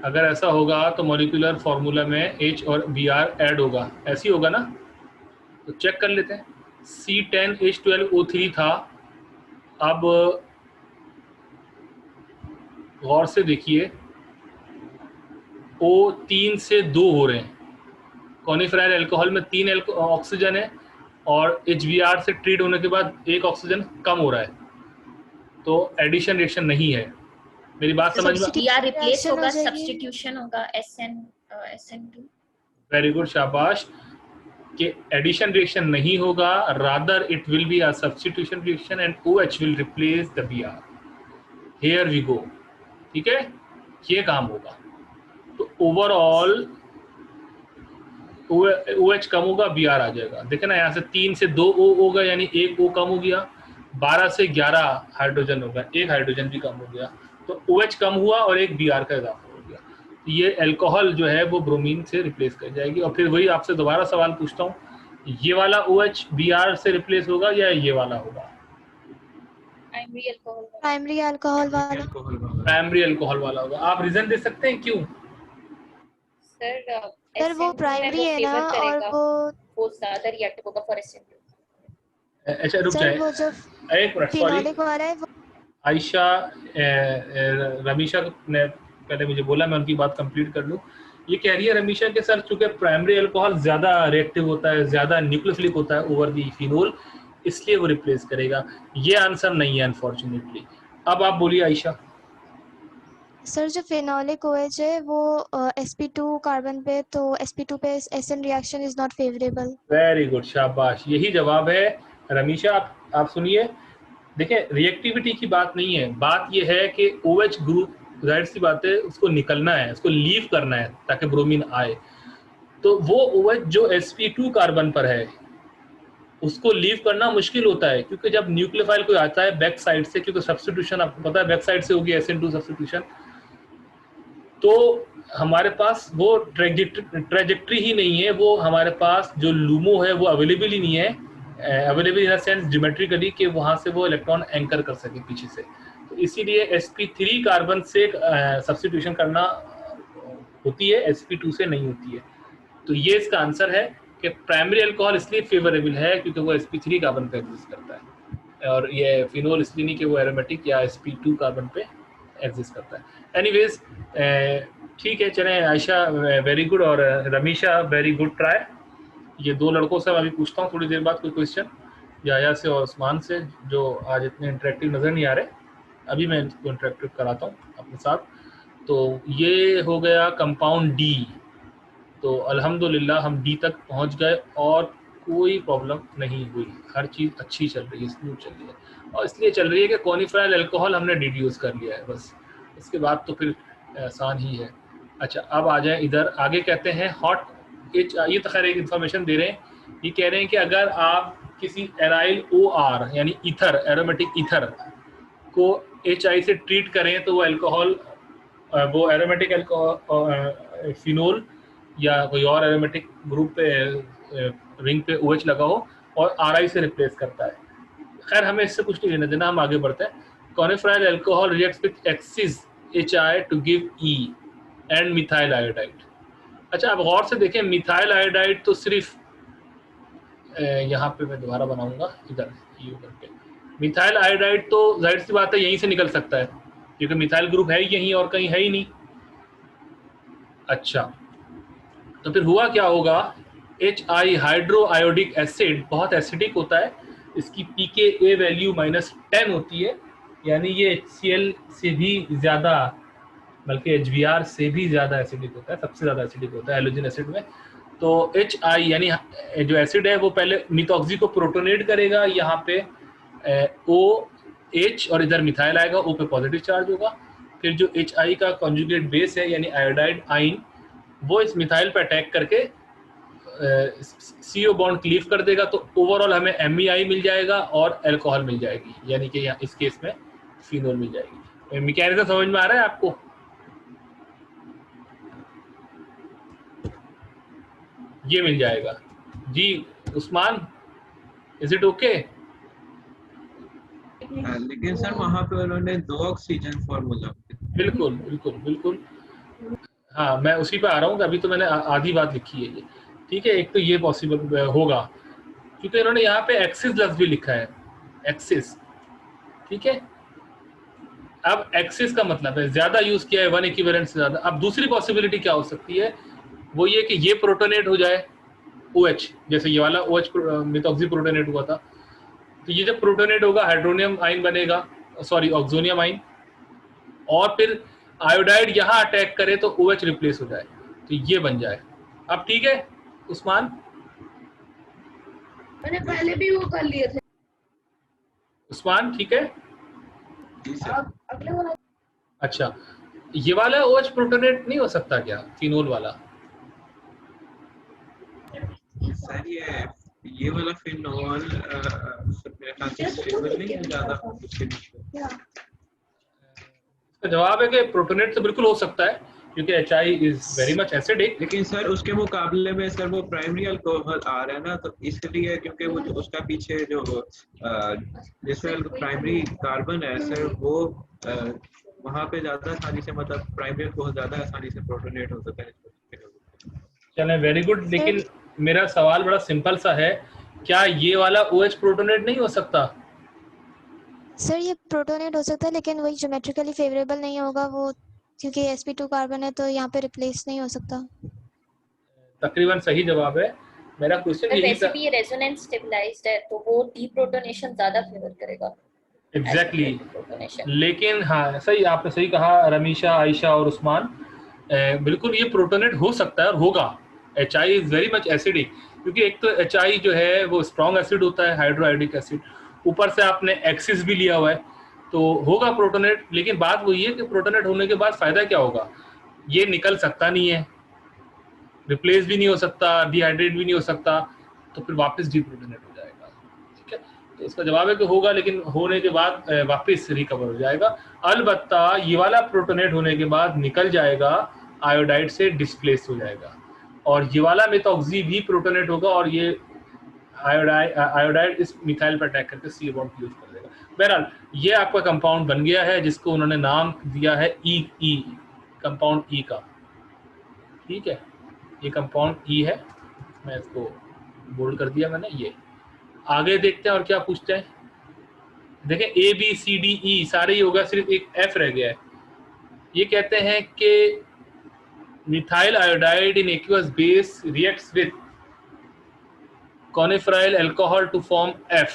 अगर ऐसा होगा तो मॉलिक्यूलर फॉर्मूला में H और Br ऐड होगा, ऐसी होगा ना? तो चेक कर लेते हैं। C10H12O3 था, अब गौर से देखिए O 3 से 2 हो रहे हैं। कॉनिफेरल अल्कोहल में 3 ऑक्सीजन है और HBr से ट्रीट होने के बाद 1 ऑक्सीजन कम हो रहा है, तो एडिशन रिएक्शन नहीं है। मेरी बात समझ में? Br रिप्लेस Reaction होगा, हो जाएगी। सब्स्टिट्यूशन होगा, SN2। वेरी गुड, शाबाश। कि एडिशन रिएक्शन नहीं होगा, rather it will be a substitution reaction and OH will replace the Br। Here we go, ठीक है, ये काम होगा। तो ओवरऑल OH कम होगा, Br आ जाएगा। देखे ना, यहाँ से 3 से 2 O होगा, यानी 1 O कम हो गया, 12 से 11 हाइड्रोजन होगा, 1 हाइड्रोजन भी कम हो गया, तो OH कम हुआ और 1 Br का इजाफा हो गया। तो ये अल्कोहल जो है वो ब्रोमीन से रिप्लेस कर जाएगी। और फिर वही आपसे दोबारा सवाल पूछता हूँ, ये वाला OH Br से रिप्लेस होगा या ये वाला होगा? प्राइमरी अल्कोहल वाला। प्राइमरी अल्कोहल वाला। प्राइमरी अल्कोहल वाला होगा। आप रीजन दे सकते हैं क्यों? सर वो प्राइमरी है ना, और वो ज्यादा रिएक्टिव होगा फॉर SN2। अच्छा रुक सर जाए वो जो एक मिनट, सॉरी फिनोलिक वाला है वो। आयशा, रमीशा ने पहले मुझे बोला, मैं उनकी बात कंप्लीट कर लूँ। ये कह रही है रमीशा के सर, चूंकि प्राइमरी अल्कोहल ज़्यादा रिएक्टिव होता है, ज़्यादा न्यूक्लियोफिलिक होता है ओवर दी फिनोल, इसलिए वो रिप्लेस करेगा। ये आंसर नहीं है अनफॉर्चुनेटली। अब आप बोलिए आयशा। सर जो फिनोलिक OH है वो sp2 कार्बन पे, तो sp2 पे SN reaction is not favourable. Very good, शाबाश, यही जवाब है रमीशा। आप सुनिए, देखिए रिएक्टिविटी की बात नहीं है, बात यह है कि OH ग्रुप, जाहिर सी बात है, उसको निकलना है, उसको लीव करना है ताकि ब्रोमीन आए। तो वो OH जो sp2 कार्बन पर है उसको लीव करना मुश्किल होता है, क्योंकि जब न्यूक्लियोफाइल कोई आता है बैक साइड से, क्योंकि सब्स्टिट्यूशन आपको पता है बैक साइड से होगी SN2 सब्स्टिट्यूशन, तो हमारे पास वो ट्रेजेक्ट्री ही नहीं है, वो हमारे पास जो लूमो है वो अवेलेबल ही नहीं है, available in the sense geometrically कि वहाँ से वो इलेक्ट्रॉन एंकर कर सके पीछे से। तो इसीलिए sp3 कार्बन से सब्स्टिट्यूशन करना होती है, sp2 से नहीं होती है। तो ये इसका आंसर है कि प्राइमरी अल्कोहल इसलिए फेवरेबल है क्योंकि वो sp3 कार्बन पे एग्जिस्ट करता है, और ये फिनोल इसलिए नहीं कि वो एरोमेटिक या sp2 कार्बन पे एग्जिस्ट करता है। एनीवेज ठीक है, चलें। आयशा वेरी गुड और रमीशा वेरी गुड ट्राई। ये दो लड़कों से मैं अभी पूछता हूँ थोड़ी देर बाद कोई क्वेश्चन, याया से और उस्मान से, जो आज इतने इंटरेक्टिव नज़र नहीं आ रहे। अभी मैं इनको इंटरेक्टिव कराता हूँ अपने साथ। तो ये हो गया कंपाउंड डी। तो अल्हम्दुलिल्लाह हम डी तक पहुँच गए और कोई प्रॉब्लम नहीं हुई, हर चीज़ अच्छी चल रही है, स्मूथ चल रही है। और इसलिए चल रही है कि कॉनिफाइल अल्कोहल हमने डिड्यूस कर लिया है बस, इसके बाद तो फिर आसान ही है। अच्छा, अब आ जाए इधर आगे। कहते हैं हॉट एच, ये तो खैर एक इन्फॉर्मेशन दे रहे हैं। ये कह रहे हैं कि अगर आप किसी एराइल OR यानी ईथर, एरोमेटिक ईथर को HI से ट्रीट करें तो वो अल्कोहल, वो एरोमेटिक अल्कोहल फिनोल या कोई और एरोमेटिक ग्रुप पे रिंग पे OH लगा हो और RI से रिप्लेस करता है। खैर हमें इससे कुछ नहीं लेना देना, हम आगे बढ़ते हैं। Coniferyl alcohol reacts with excess HI to give E and methyl iodide. अच्छा, अब गौर से देखें, मिथाइल आयोडाइड तो सिर्फ यहाँ पे मैं दोबारा बनाऊंगा इधर यू करके। मिथाइल आयोडाइड तो जाहिर सी बात है यहीं से निकल सकता है, क्योंकि मिथाइल ग्रुप है यहीं और कहीं है ही नहीं। अच्छा, तो फिर हुआ क्या होगा? HI हाइड्रो आयोडिक एसिड बहुत एसिडिक होता है, इसकी pKa वैल्यू -10 होती है, यानी ये HCl से भी ज़्यादा, बल्कि HBr से भी ज़्यादा एसिडिक होता है, सबसे ज़्यादा एसिडिक होता है हैलोजन एसिड में। तो HI यानी जो एसिड है वो पहले मिथॉक्सी को प्रोटोनेट करेगा, यहाँ पे OH और इधर मिथाइल आएगा, O पे पॉजिटिव चार्ज होगा। फिर जो HI का कॉन्जुगेट बेस है यानी आयोडाइड आइन, वो इस मिथाइल पर अटैक करके CO बॉन्ड क्लीव कर देगा। तो ओवरऑल हमें MEI मिल जाएगा और अल्कोहल मिल जाएगी, यानी कि यहाँ इस केस में फिनोल मिल जाएगी। मैकेनिज्म समझ में आ रहा है आपको? ये मिल जाएगा जी। Usman, is it okay? लेकिन सर वहाँ पे उन्होंने 2 ऑक्सीजन फॉर्मूला। बिल्कुल बिल्कुल बिल्कुल, हाँ मैं उसी पे आ रहा हूँ। अभी तो मैंने आधी बात लिखी है ये, ठीक है। एक तो ये पॉसिबल होगा क्योंकि इन्होंने यहाँ पे एक्सिस लफ्ज भी लिखा है, एक्सिस, ठीक है। अब एक्सिस का मतलब है ज्यादा यूज किया है, 1 इक्विवेलेंट से ज्यादा। अब दूसरी पॉसिबिलिटी क्या हो सकती है, वो ये कि ये प्रोटोनेट हो जाए OH, जैसे ये वाला OH मिथॉक्सी प्रोटोनेट हुआ था। तो ये जब प्रोटोनेट होगा हाइड्रोनियम आइन बनेगा, सॉरी ऑक्सोनियम आइन, और फिर आयोडाइड यहाँ अटैक करे तो OH रिप्लेस हो जाए, तो ये बन जाए। अब ठीक है उस्मान? मैंने पहले भी वो कर लिए थे। उस्मान ठीक है? जी सर। अब अगले वाला। अच्छा, ये वाला OH प्रोटोनेट नहीं हो सकता क्या, फिनोल वाला? सर ये वाला फिनोल मेरे ख्याल से स्टेबल नहीं है ज़्यादा। इसका जवाब है कि प्रोटोनेट तो बिल्कुल हो सकता है, क्योंकि HI is very much acidic. लेकिन सर उसके मुकाबले में सर वो प्राइमरी अल्कोहल आ रहा है ना, तो इसलिए क्योंकि वो जो उसका पीछे जो जैसे प्राइमरी कार्बन है सर, वो वहाँ पे ज़्यादा आसानी से, मतलब प्राइमरी अल्कोहल ज़्यादा आसानी से प्रोटोनेट हो सकता है। चलें, वेरी गुड। लेकिन मेरा सवाल बड़ा सिंपल सा है, क्या ये वाला OH प्रोटोनेट नहीं हो सकता? सर ये प्रोटोनेट हो सकता है, लेकिन वही ज्योमेट्रिकली फेवरेबल नहीं होगा वो, क्योंकि sp2 कार्बन है तो यहाँ पे रिप्लेस नहीं हो सकता। तकरीबन सही जवाब है। मेरा क्वेश्चन यही वैसे था। भी ये रेजोनेंस स्टेबलाइज्ड है तो वो डीप्रोटोनेशन ज्यादा फेवर करेगा। एग्जैक्टली। लेकिन हाँ सही, आपने सही कहा रमीशा, आयशा और उस्मान, बिल्कुल ये प्रोटोनेट हो सकता है और होगा। HI is very much acidic, क्योंकि एक तो HI जो है वो स्ट्रॉन्ग एसिड होता है, हाइड्रोआयोडिक एसिड, ऊपर से आपने एक्सिस भी लिया हुआ है, तो होगा प्रोटोनेट। लेकिन बात वही है कि प्रोटोनेट होने के बाद फायदा क्या होगा? ये निकल सकता नहीं है, रिप्लेस भी नहीं हो सकता, डिहाइड्रेट भी नहीं हो सकता, तो फिर वापस डीप्रोटोनेट हो जाएगा, ठीक है। तो इसका जवाब है कि होगा, लेकिन होने के बाद वापस रिकवर हो जाएगा। अलबत्ता ये वाला प्रोटोनेट होने के बाद निकल जाएगा, आयोडाइड से डिस्प्लेस हो जाएगा, और ये वाला मिथॉक्सी भी प्रोटोनेट होगा और ये आयोडाइड इस मिथाइल पर अटैक करके C बॉन्ड यूज कर देगा। बहरहाल ये आपका कंपाउंड बन गया है, जिसको उन्होंने नाम दिया है E कंपाउंड E का, ठीक है। ये कंपाउंड E है, मैं इसको बोल्ड कर दिया मैंने। ये आगे देखते हैं और क्या पूछते हैं। देखें A B C D E सारे ही होगा, सिर्फ एक F रह गया है। ये कहते हैं कि methyl iodide in aqueous base reacts with coniferyl alcohol to form F।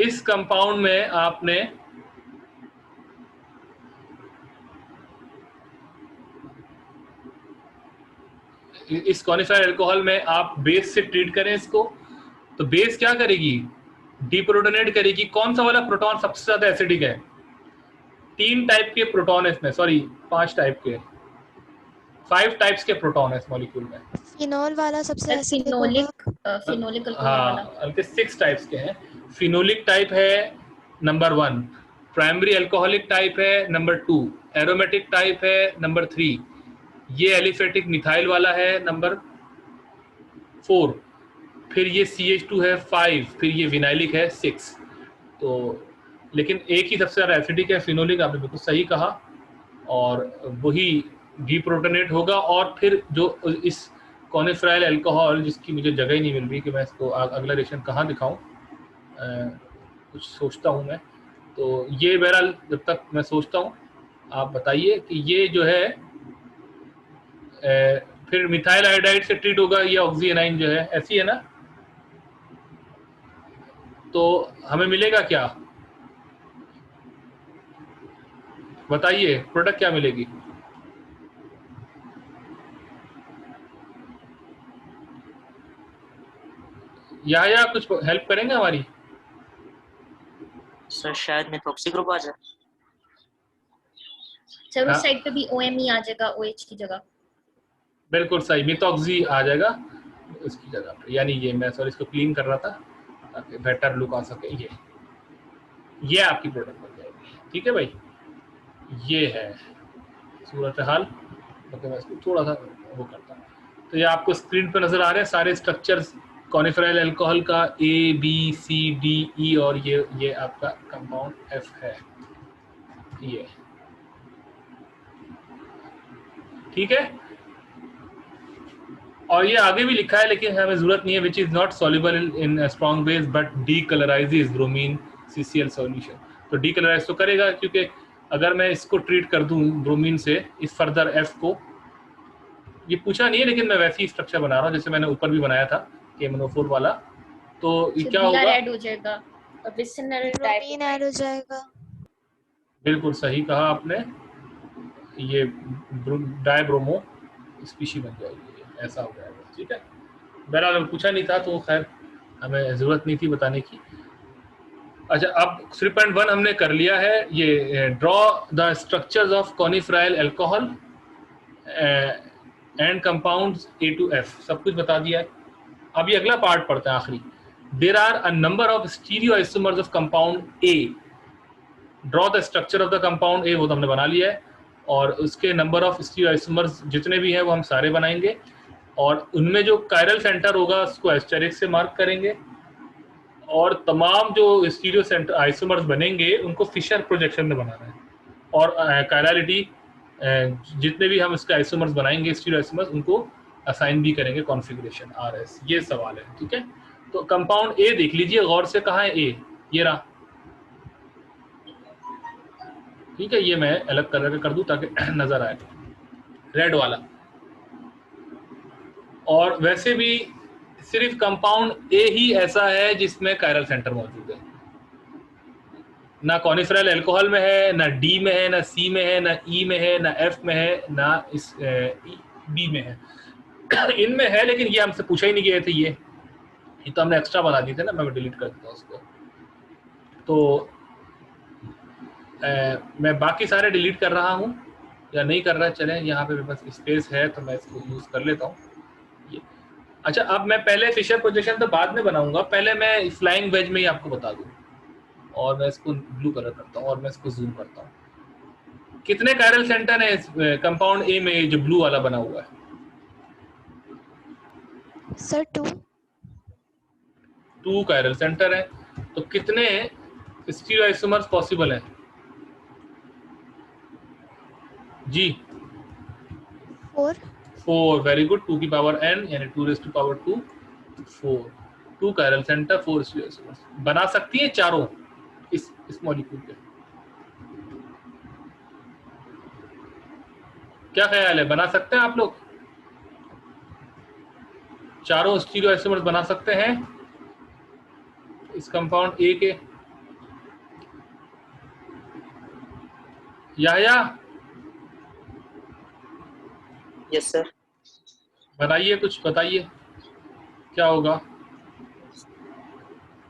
इस कंपाउंड में आपने इस कॉनिफराइल अल्कोहल में आप बेस से ट्रीट करें इसको, तो बेस क्या करेगी, डीप्रोटोनेट करेगी। कौन सा वाला प्रोटॉन सबसे ज्यादा एसिडिक है? 3 टाइप के प्रोटॉन है इसमें, सॉरी 5 टाइप के, 5 टाइप्स के प्रोटॉन है इस मॉलिक्यूल में। फिनोल वाला सबसे एसिडिक फिनोलिक होगा। फिनोलिक अल्कोहल वाला। हाँ, बल्कि 6 टाइप्स के हैं। फिनोलिक टाइप है नंबर 1, प्राइमरी अल्कोहलिक टाइप है नंबर 2, एरोमेटिक टाइप है नंबर 3, ये एलिफेटिक मिथाइल वाला है नंबर 4, फिर ये CH2 है 5, फिर ये विनाइलिक है 6। तो लेकिन एक ही सबसे ज़्यादा एसिडिक है, फिनोलिक, आपने बिल्कुल सही कहा, और वही डीप्रोटोनेट होगा। और फिर जो इस कॉनिफराइल अल्कोहल, जिसकी मुझे जगह ही नहीं मिल रही कि मैं इसको अगला रिएक्शन कहाँ दिखाऊं, कुछ सोचता हूँ मैं। तो ये बहरहाल जब तक मैं सोचता हूँ आप बताइए कि ये जो है फिर मिथाइल आयोडाइड से ट्रीट होगा, ये ऑक्सीएनाइन जो है, ऐसी है ना। तो हमें मिलेगा क्या, बताइए, प्रोडक्ट क्या मिलेगी? या कुछ हेल्प करेंगे हमारी? सर शायद मेथॉक्सी ग्रुप आ जाए। सर हाँ। उस साइड पे भी OMe आ जाएगा OH की जगह। बिल्कुल सही, मिथॉक्सी आ जाएगा इसकी जगह पे। यानी ये मैं सॉरी इसको क्लीन कर रहा था ताकि बेटर लुक आ सके। ये आपकी प्रोडक्ट बन जाएगी। ठीक है भाई, ये है सूरत हाल। तो मैं इसको थोड़ा सा वो करता हूँ। तो ये आपको स्क्रीन पर नजर आ रहे हैं सारे स्ट्रक्चर्स कॉनिफराइल अल्कोहल का, ABCDE, और ये आपका कंपाउंड F है। ये ठीक है, और ये आगे भी लिखा है लेकिन हमें जरूरत नहीं है, which is not soluble in strong base but decolorizes bromine CCl solution. तो डीकलराइज तो करेगा, क्योंकि अगर मैं इसको ट्रीट कर दूं ब्रोमीन से, इस फर्दर F को, ये पूछा नहीं है लेकिन मैं वैसी स्ट्रक्चर बना रहा हूँ जैसे मैंने ऊपर भी बनाया था KMNO4 वाला। तो ये क्या होगा, ऐड हो जाएगा, विसिनल ब्रोमीन ऐड हो जाएगा। बिल्कुल सही कहा आपने, ये डायब्रोमो स्पीशी बन जाएगी, ऐसा हो जाएगा। ठीक है, बहरहाल पूछा नहीं था तो खैर हमें ज़रूरत नहीं थी बताने की। अच्छा, अब 3.1 हमने कर लिया है। ये draw the structures of coniferyl alcohol and compounds A to F, सब कुछ बता दिया है। अब ये अगला पार्ट पढ़ते हैं आखिरी। There are a number of stereoisomers of compound A, draw the structure of the compound A, वो तो हमने बना लिया है, और उसके नंबर ऑफ स्टीरियोआइसोमर्स जितने भी हैं वो हम सारे बनाएंगे, और उनमें जो कायरल सेंटर होगा उसको एस्टेरिक से मार्क करेंगे, और तमाम जो स्टीरियो सेंटर आइसोमर्स बनेंगे उनको फिशर प्रोजेक्शन में बनाना है, और कायरलिटी जितने भी हम इसके आइसोमर्स बनाएंगे स्टीरियो आइसोमर्स, उनको असाइन भी करेंगे कॉन्फ़िगरेशन RS। ये सवाल है। ठीक है, तो कंपाउंड A देख लीजिए गौर से, कहाँ है A, ये रहा। ठीक है, ये मैं अलग कलर का कर दूं ताकि नजर आए, रेड वाला। और वैसे भी सिर्फ कंपाउंड A ही ऐसा है जिसमें कायरल सेंटर मौजूद है, ना कॉनिफराइल अल्कोहल में है, ना D में है, ना C में है, ना E में है, ना F में है, ना इस B में है। इनमें है लेकिन ये हमसे पूछा ही नहीं गए थे, ये तो हमने एक्स्ट्रा बना दिए थे ना, मैं डिलीट कर देता हूँ उसको। तो मैं बाकी सारे डिलीट कर रहा हूँ या नहीं कर रहा, चलें, यहाँ पे बस स्पेस है तो मैं इसको यूज़ कर लेता हूँ। अच्छा, अब मैं पहले फिशर प्रोजेक्शन तो बाद में बनाऊंगा, पहले मैं फ्लाइंग वेज में ही आपको बता दूँ, और मैं इसको ब्लू कलर करता हूँ और मैं इसको जूम करता हूँ। कितने कायरल सेंटर है इस कंपाउंड A में जो ब्लू वाला बना हुआ है? सर 2 कायरल सेंटर है। तो कितने स्टीरियोआइसोमर्स पॉसिबल हैं जी? 4। वेरी गुड, 2 की पावर n यानी 2 raised to power 2, 4। 2 chiral centre, 4 stereoisomers बना सकती है चारों इस मॉलिक्यूल के। क्या ख्याल है, बना सकते हैं आप लोग? चारों स्टीरियोआइसोमर्स बना सकते हैं इस कंपाउंड ए के? याया यस सर। बताइए, कुछ बताइए क्या होगा।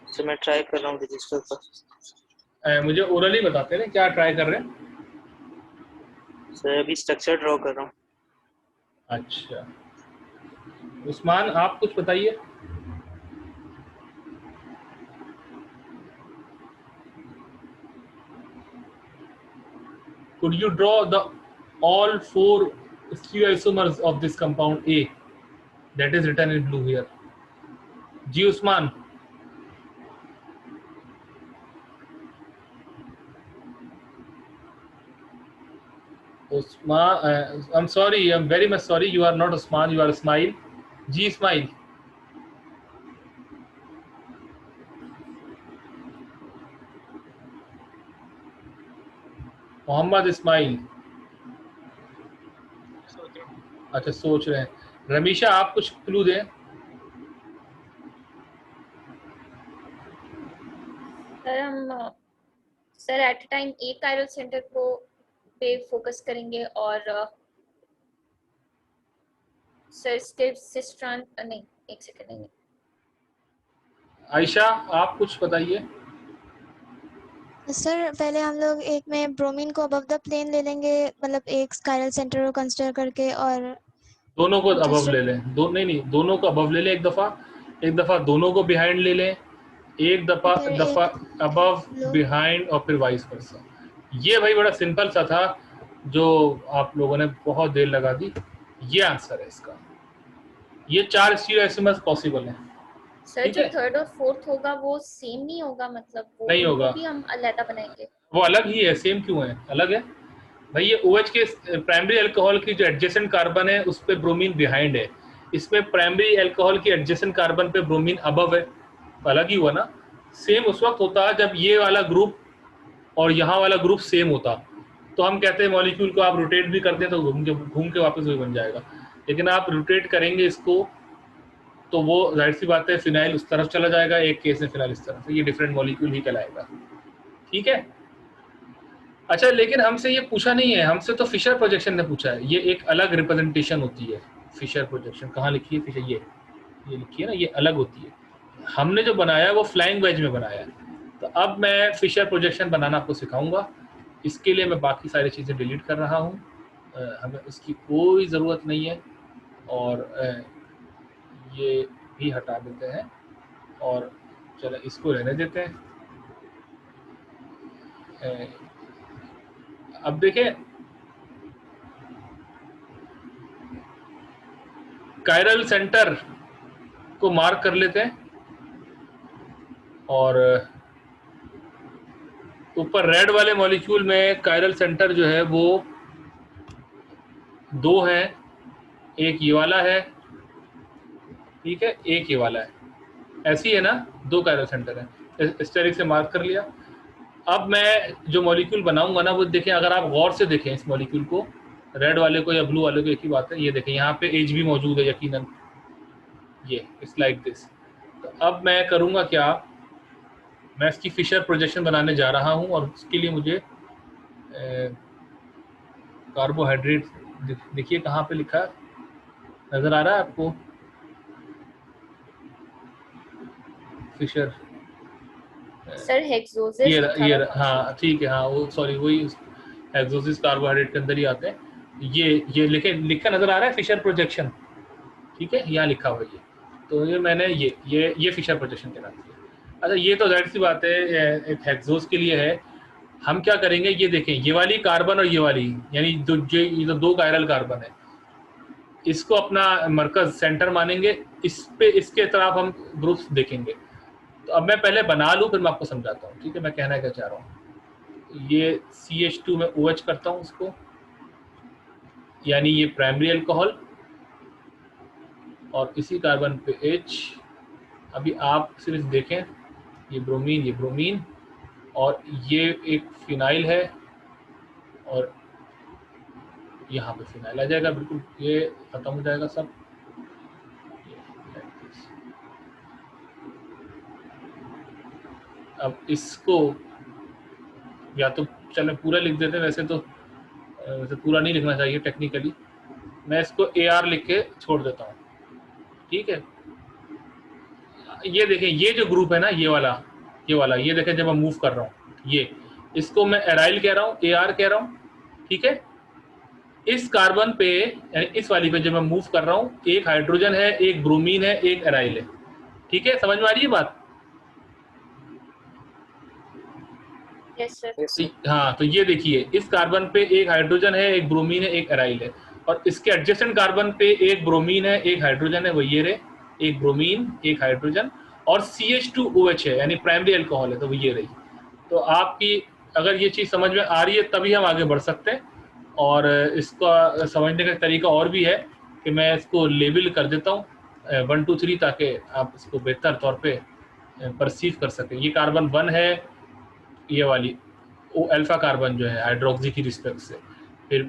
सर मैं ट्राई कर रहा हूँ रजिस्टर पर। मुझे ओरली बताते हैं क्या ट्राई कर रहे हैं। सर अभी स्ट्रक्चर ड्रॉ कर रहा हूँ। अच्छा, उस्मान आप कुछ बताइए। Could you draw the all four stereoisomers of this compound A that is written in blue here? Ji Usman. Usman, I'm sorry, I'm very much sorry. You are not Usman, you are Ismail. Ji Ismail. Mohammad Ismail. अच्छा सोच रहे हैं। रमीशा आप कुछ clue दें। Sir हम sir at a time एक chiral centre को पे फोकस करेंगे और सर सिस्ट्रान नहीं, एक सेकंड नहीं। आयशा आप कुछ बताइए। सर पहले हम लोग एक में ब्रोमीन को अबव द प्लेन ले लेंगे, मतलब एक कायरल सेंटर को कंसीडर करके, और दोनों को अबव दूसरे ले लें। नहीं दोनों को अबव ले लें एक दफ़ा दोनों को बिहाइंड ले लें, एक फिर दफ़ा एक अबव लो। बिहाइंड और फिर वाइस वर्सा। ये भाई बड़ा सिंपल सा था जो आप लोगों ने बहुत देर लगा दी। ये आंसर है इसका। ये 4 स्टीरियोआइसोमर्स पॉसिबल हैं। सर ठीक जो है, थर्ड और फोर्थ होगा वो सेम नहीं होगा, मतलब वो नहीं उनको होगा, भी हम अलग बनाएंगे। वो अलग ही है। सेम क्यों है, अलग है भाई। ये OH के प्राइमरी अल्कोहल की जो एडजेसेंट कार्बन है उस पे ब्रोमीन बिहाइंड है, इसमें प्राइमरी अल्कोहल की एडजेसेंट कार्बन पे ब्रोमीन अबव है, तो अलग ही हुआ ना। सेम उस वक्त होता जब ये वाला ग्रुप और यहाँ वाला ग्रुप सेम होता, तो हम कहते हैं मॉलिक्यूल को आप रोटेट भी करते हैं तो घूम के वापस वही बन जाएगा। लेकिन आप रोटेट करेंगे इसको तो वो जाहिर सी बात है फिनाइल उस तरफ चला जाएगा, एक केस में फिनाइल इस तरफ, ये डिफरेंट मॉलिक्यूल ही कहलाएगा। ठीक है। अच्छा, लेकिन हमसे ये पूछा नहीं है, हमसे तो फिशर प्रोजेक्शन ने पूछा है। ये एक अलग रिप्रेजेंटेशन होती है फिशर प्रोजेक्शन। कहाँ लिखी है फिशर, ये लिखी है ना, ये अलग होती है। हमने जो बनाया वो फ्लाइंग वेज में बनाया है। तो अब मैं फिशर प्रोजेक्शन बनाना आपको सिखाऊंगा। इसके लिए मैं बाकी सारी चीज़ें डिलीट कर रहा हूँ, हमें उसकी कोई ज़रूरत नहीं है। और ये भी हटा देते हैं और चलो इसको रहने देते हैं। अब देखें, कायरल सेंटर को मार्क कर लेते हैं और ऊपर रेड वाले मॉलिक्यूल में कायरल सेंटर जो है वो 2 है, एक ये वाला है, ठीक है, एक ये वाला है। ऐसी है ना, 2 कायरल सेंटर है। इस तरीके से मार्क कर लिया। अब मैं जो मॉलिक्यूल बनाऊंगा ना वो देखें, अगर आप गौर से देखें इस मॉलिक्यूल को, रेड वाले को या ब्लू वाले को एक ही बात है। ये देखें यहाँ पे एच भी मौजूद है यकीनन, ये इट्स लाइक दिस। तो अब मैं करूँगा क्या, मैं इसकी फिशर प्रोजेक्शन बनाने जा रहा हूँ और उसके लिए मुझे कार्बोहाइड्रेट देखिए कहाँ पे लिखा है, नज़र आ रहा है आपको? सर हेक्सोसिस ये लिखा हुआ है। हाँ ठीक है, हाँ वो सॉरी वही हेक्सोसिस कार्बोहाइड्रेट के अंदर ही आते हैं। ये लिखा नज़र आ रहा है फिशर प्रोजेक्शन, ठीक है, यहाँ लिखा हुआ है ये। तो ये मैंने ये फिशर प्रोजेक्शन कहलाती है। अच्छा, ये तो जाहिर सी बात है एक हेक्सोस के लिए है। हम क्या करेंगे, ये देखें, ये वाली कार्बन और ये वाली, यानी ये जो 2 कायरल कार्बन है, इसको अपना मरकज सेंटर मानेंगे। इस पे इसके तरफ हम ग्रुप्स देखेंगे। तो अब मैं पहले बना लूँ फिर मैं आपको समझाता हूँ, ठीक है, मैं कहना क्या चाह रहा हूँ। ये CH2 में OH करता हूँ इसको, यानी ये प्राइमरी अल्कोहल, और इसी कार्बन पे H। अभी आप सिर्फ देखें, ये ब्रोमीन और ये एक फिनाइल है और यहाँ पे फिनाइल आ जाएगा, बिल्कुल ये खत्म हो जाएगा सब। अब इसको या तो चलो पूरा लिख देते हैं, वैसे तो वैसे पूरा नहीं लिखना चाहिए टेक्निकली, मैं इसको AR लिख के छोड़ देता हूँ, ठीक है। ये देखें, ये जो ग्रुप है ना, ये वाला ये देखें, जब मैं मूव कर रहा हूँ ये, इसको मैं एराइल कह रहा हूँ, AR कह रहा हूँ, ठीक है। इस कार्बन पे यानी इस वाली पे जब मैं मूव कर रहा हूँ, एक हाइड्रोजन है, एक ब्रोमीन है, एक एराइल है, ठीक है। समझ में आ रही है बात? Yes sir. हाँ, तो ये देखिए, इस कार्बन पे एक हाइड्रोजन है, एक ब्रोमीन है, एक एराइल है, और इसके एडजेसेंट कार्बन पे एक ब्रोमीन है, एक हाइड्रोजन है, वो ये रहे, एक ब्रोमीन, एक हाइड्रोजन, और CH2OH है, यानी प्राइमरी अल्कोहल है, तो वो ये रही। तो आपकी अगर ये चीज़ समझ में आ रही है तभी हम आगे बढ़ सकते हैं। और इसका समझने का तरीका और भी है कि मैं इसको लेबल कर देता हूँ 1 2 3, ताकि आप इसको बेहतर तौर पे परसीव कर सकें। ये कार्बन 1 है, ये वाली ओ अल्फा कार्बन जो है हाइड्रोक्सी की रिस्पेक्ट से, फिर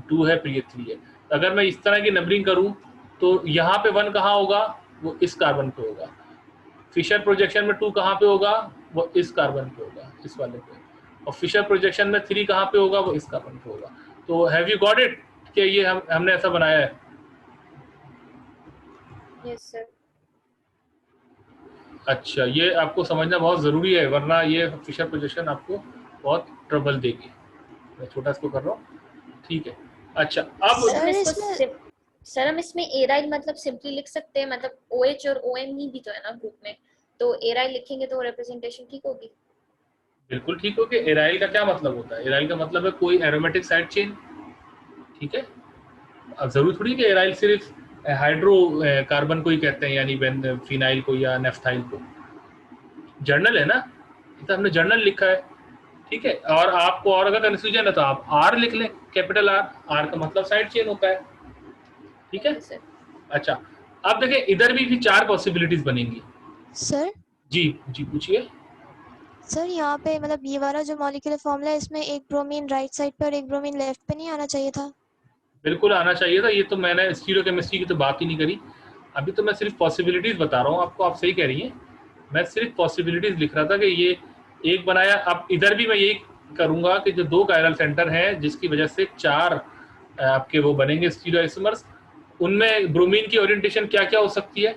2 है, फिर ये 3 है। अगर मैं इस तरह की नंबरिंग करूं तो यहाँ पे 1 कहाँ होगा, वो इस कार्बन पे होगा। फिशर प्रोजेक्शन में 2 कहाँ पे होगा, वो इस कार्बन पे होगा, इस वाले पे। और फिशर प्रोजेक्शन में 3 कहाँ पे होगा, वो इस कार्बन पे होगा। तो हैव यू गॉट इट कि ये हमने ऐसा बनाया है? Yes sir. अच्छा, ये आपको समझना बहुत ज़रूरी है, वरना ये फिशर प्रोजेक्शन आपको बहुत ट्रबल देगी। मैं छोटा इसको कर रहा हूँ, ठीक है। अच्छा, अब सर हम इसमें एराइल मतलब सिंपली लिख सकते हैं, मतलब OH और OMe भी तो है ना ग्रुप में, तो एराइल लिखेंगे तो रिप्रेजेंटेशन ठीक होगी। बिल्कुल ठीक हो। कि एराइल का क्या मतलब होता है? एराइल का मतलब है कोई एरोमेटिक साइड चेन, ठीक है। अब जरूरी थोड़ी कि एराइल सिर्फ हाइड्रो कार्बन को ही कहते हैं, यानी फिनाइल को या नेफ्थाइल को। जर्नल है ना, तो हमने जर्नल लिखा है, ठीक है। और आपको और अगर कंफ्यूजन है तो आप R लिख लें, कैपिटल R का मतलब साइड चेन होता है, ठीक है। अच्छा, अब देखें, इधर भी 4 पॉसिबिलिटीज बनेंगी। सर जी जी पूछिए। सर यहाँ पे मतलब ये वाला जो मॉलिक्यूलर फॉर्मूला है, इसमें एक ब्रोमीन राइट साइड पे और एक ब्रोमीन लेफ्ट पे नहीं आना चाहिए था? बिल्कुल आना चाहिए था। ये तो मैंने स्टीरियोकेमिस्ट्री की तो बात ही नहीं करी, अभी तो मैं सिर्फ पॉसिबिलिटीज बता रहा हूँ आपको। आप सही कह रही हैं, मैं सिर्फ पॉसिबिलिटीज लिख रहा था कि ये एक बनाया। अब इधर भी मैं यही करूंगा कि जो 2 कायरल सेंटर हैं, जिसकी वजह से 4 आपके वो बनेंगे स्टीरियोआइसोमर्स, उनमें ब्रोमीन की ओरिएंटेशन क्या क्या हो सकती है?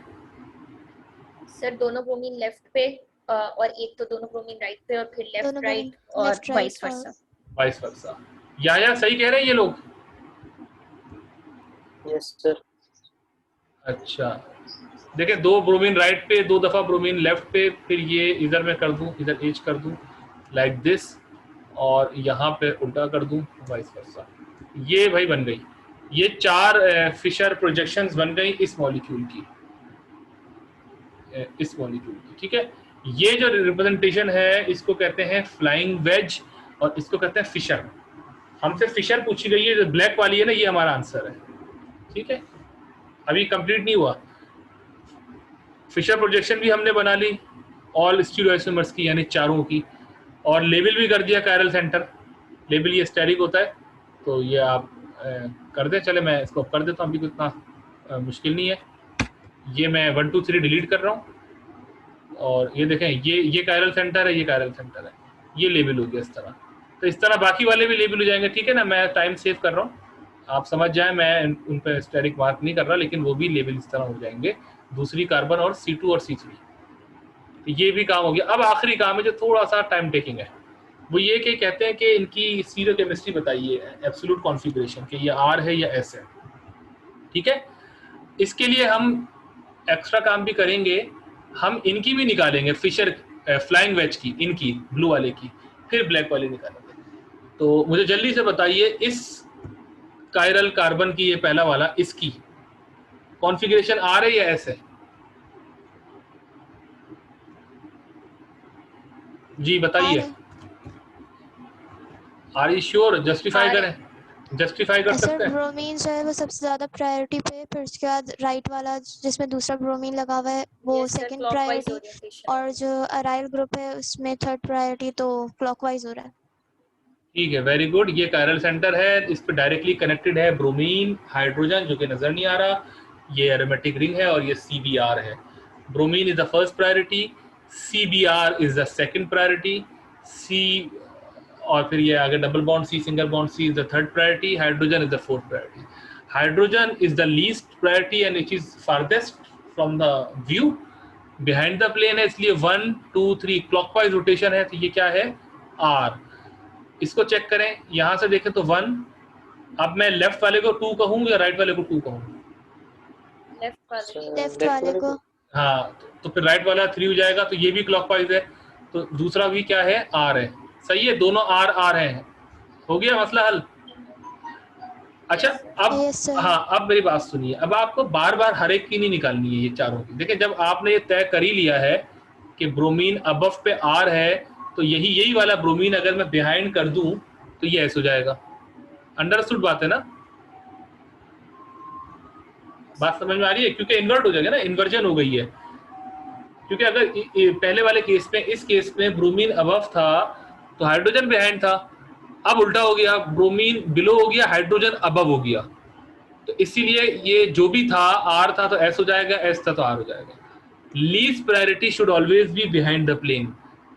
सर दोनों ब्रोमीन लेफ्ट पे, और एक तो दोनों ब्रोमीन राइट पे, और फिर लेफ्ट राइट और वाइस वर्सा। या सही कह रहे हैं ये लोग? Yes sir. अच्छा, देखिए, 2 ब्रोमीन राइट पे, 2 दफा ब्रोमीन लेफ्ट पे, फिर ये इधर मैं कर दूं, इधर एच कर दूं लाइक दिस, और यहाँ पे उल्टा कर दूं वाइस वर्सा। ये भाई बन गई, ये 4 फिशर प्रोजेक्शंस बन गई इस मॉलिक्यूल की, ठीक है। ये जो रिप्रेजेंटेशन है इसको कहते हैं फ्लाइंग वेज, और इसको कहते हैं फिशर। हमसे फिशर पूछी गई है, जो ब्लैक वाली है ना, ये हमारा आंसर है, ठीक है। अभी कंप्लीट नहीं हुआ। फिशर प्रोजेक्शन भी हमने बना ली ऑल स्टीरियोआइसोमर्स की, यानी 4 की, और लेबल भी कर दिया कायरल सेंटर। लेबल ये स्टेरिक होता है, तो ये आप कर दें। चले मैं इसको कर देता हूँ, अभी तो इतना मुश्किल नहीं है। ये मैं 1 2 3 डिलीट कर रहा हूँ, और ये देखें, ये कायरल सेंटर है, ये कायरल सेंटर है, ये लेबल हो गया इस तरह। तो इस तरह बाकी वाले भी लेबल हो जाएंगे, ठीक है ना। मैं टाइम सेव कर रहा हूँ, आप समझ जाएं, मैं उन पर स्टेरिक मार्क नहीं कर रहा, लेकिन वो भी लेबल इस तरह हो जाएंगे, दूसरी कार्बन और C2 और C3। तो ये भी काम हो गया। अब आखिरी काम है जो थोड़ा सा टाइम टेकिंग है, वो ये कि कहते हैं कि इनकी स्टीरियोकेमिस्ट्री बताइए, एब्सोल्यूट कॉन्फ़िगरेशन, कि ये R है या S है, ठीक है। इसके लिए हम एक्स्ट्रा काम भी करेंगे, हम इनकी भी निकालेंगे, फिशर फ्लाइंग वेज की, इनकी ब्लू वाले की, फिर ब्लैक वाले निकालेंगे। तो मुझे जल्दी से बताइए, इस कायरल कार्बन की, ये पहला वाला, इसकी कॉन्फ़िगरेशन R है या S है? जी बताइए। Are you sure? जस्टिफाई करें, जस्टिफाई कर सकते हैं। ब्रोमीन जो है वो सबसे ज्यादा प्रायोरिटी पे, फिर उसके बाद राइट वाला जिसमें दूसरा ब्रोमीन लगा हुआ है वो सेकंड प्रायोरिटी, और जो अराइल ग्रुप है उसमें 3rd प्रायोरिटी, तो क्लॉकवाइज हो रहा है। ठीक है, वेरी गुड। ये कायरल सेंटर है, इस पे डायरेक्टली कनेक्टेड है ब्रोमीन, हाइड्रोजन जो कि नजर नहीं आ रहा, ये एरोमेटिक रिंग है, और ये CBr है। Bromine is the first priority, CBr is the second priority, C, और फिर ये आगे double bond C, single bond C is the third priority, hydrogen is the fourth priority. Hydrogen is the least priority and it is farthest from the view, behind the plane है, इसलिए 1 2 3 clockwise rotation है, तो ये क्या है, R। इसको check करें, यहां से देखें तो 1, अब मैं लेफ्ट वाले को 2 कहूं या राइट वाले को 2 कहूं? लेफ्ट वाले को। हाँ, तो फिर राइट वाला 3 हो जाएगा, तो ये भी क्लॉकवाइज है, तो दूसरा भी क्या है, R है। सही है, दोनों R हैं। हो गया मसला हल। अच्छा, अब Yes, sir. हाँ, अब मेरी बात सुनिए, अब आपको बार बार हर एक की नहीं निकालनी है, ये चारों की। देखिए, जब आपने ये तय कर ही लिया है कि ब्रोमीन अबव पे R है, तो यही वाला ब्रोमीन अगर मैं बिहाइंड कर दूं तो ये ऐसे हो जाएगा। अंडरस्टूड बात है ना? बात समझ में आ रही है? क्योंकि इन्वर्ट हो जाएगा ना, इन्वर्जन हो गई है। क्योंकि अगर पहले वाले केस में, इस केस में ब्रोमीन अबव था तो हाइड्रोजन बिहाइंड था, अब उल्टा हो गया, ब्रोमीन बिलो हो गया, हाइड्रोजन अबव हो गया। तो इसीलिए ये जो भी था, R था तो S हो जाएगा, S था तो R हो जाएगा। Least priority should always be behind the plane,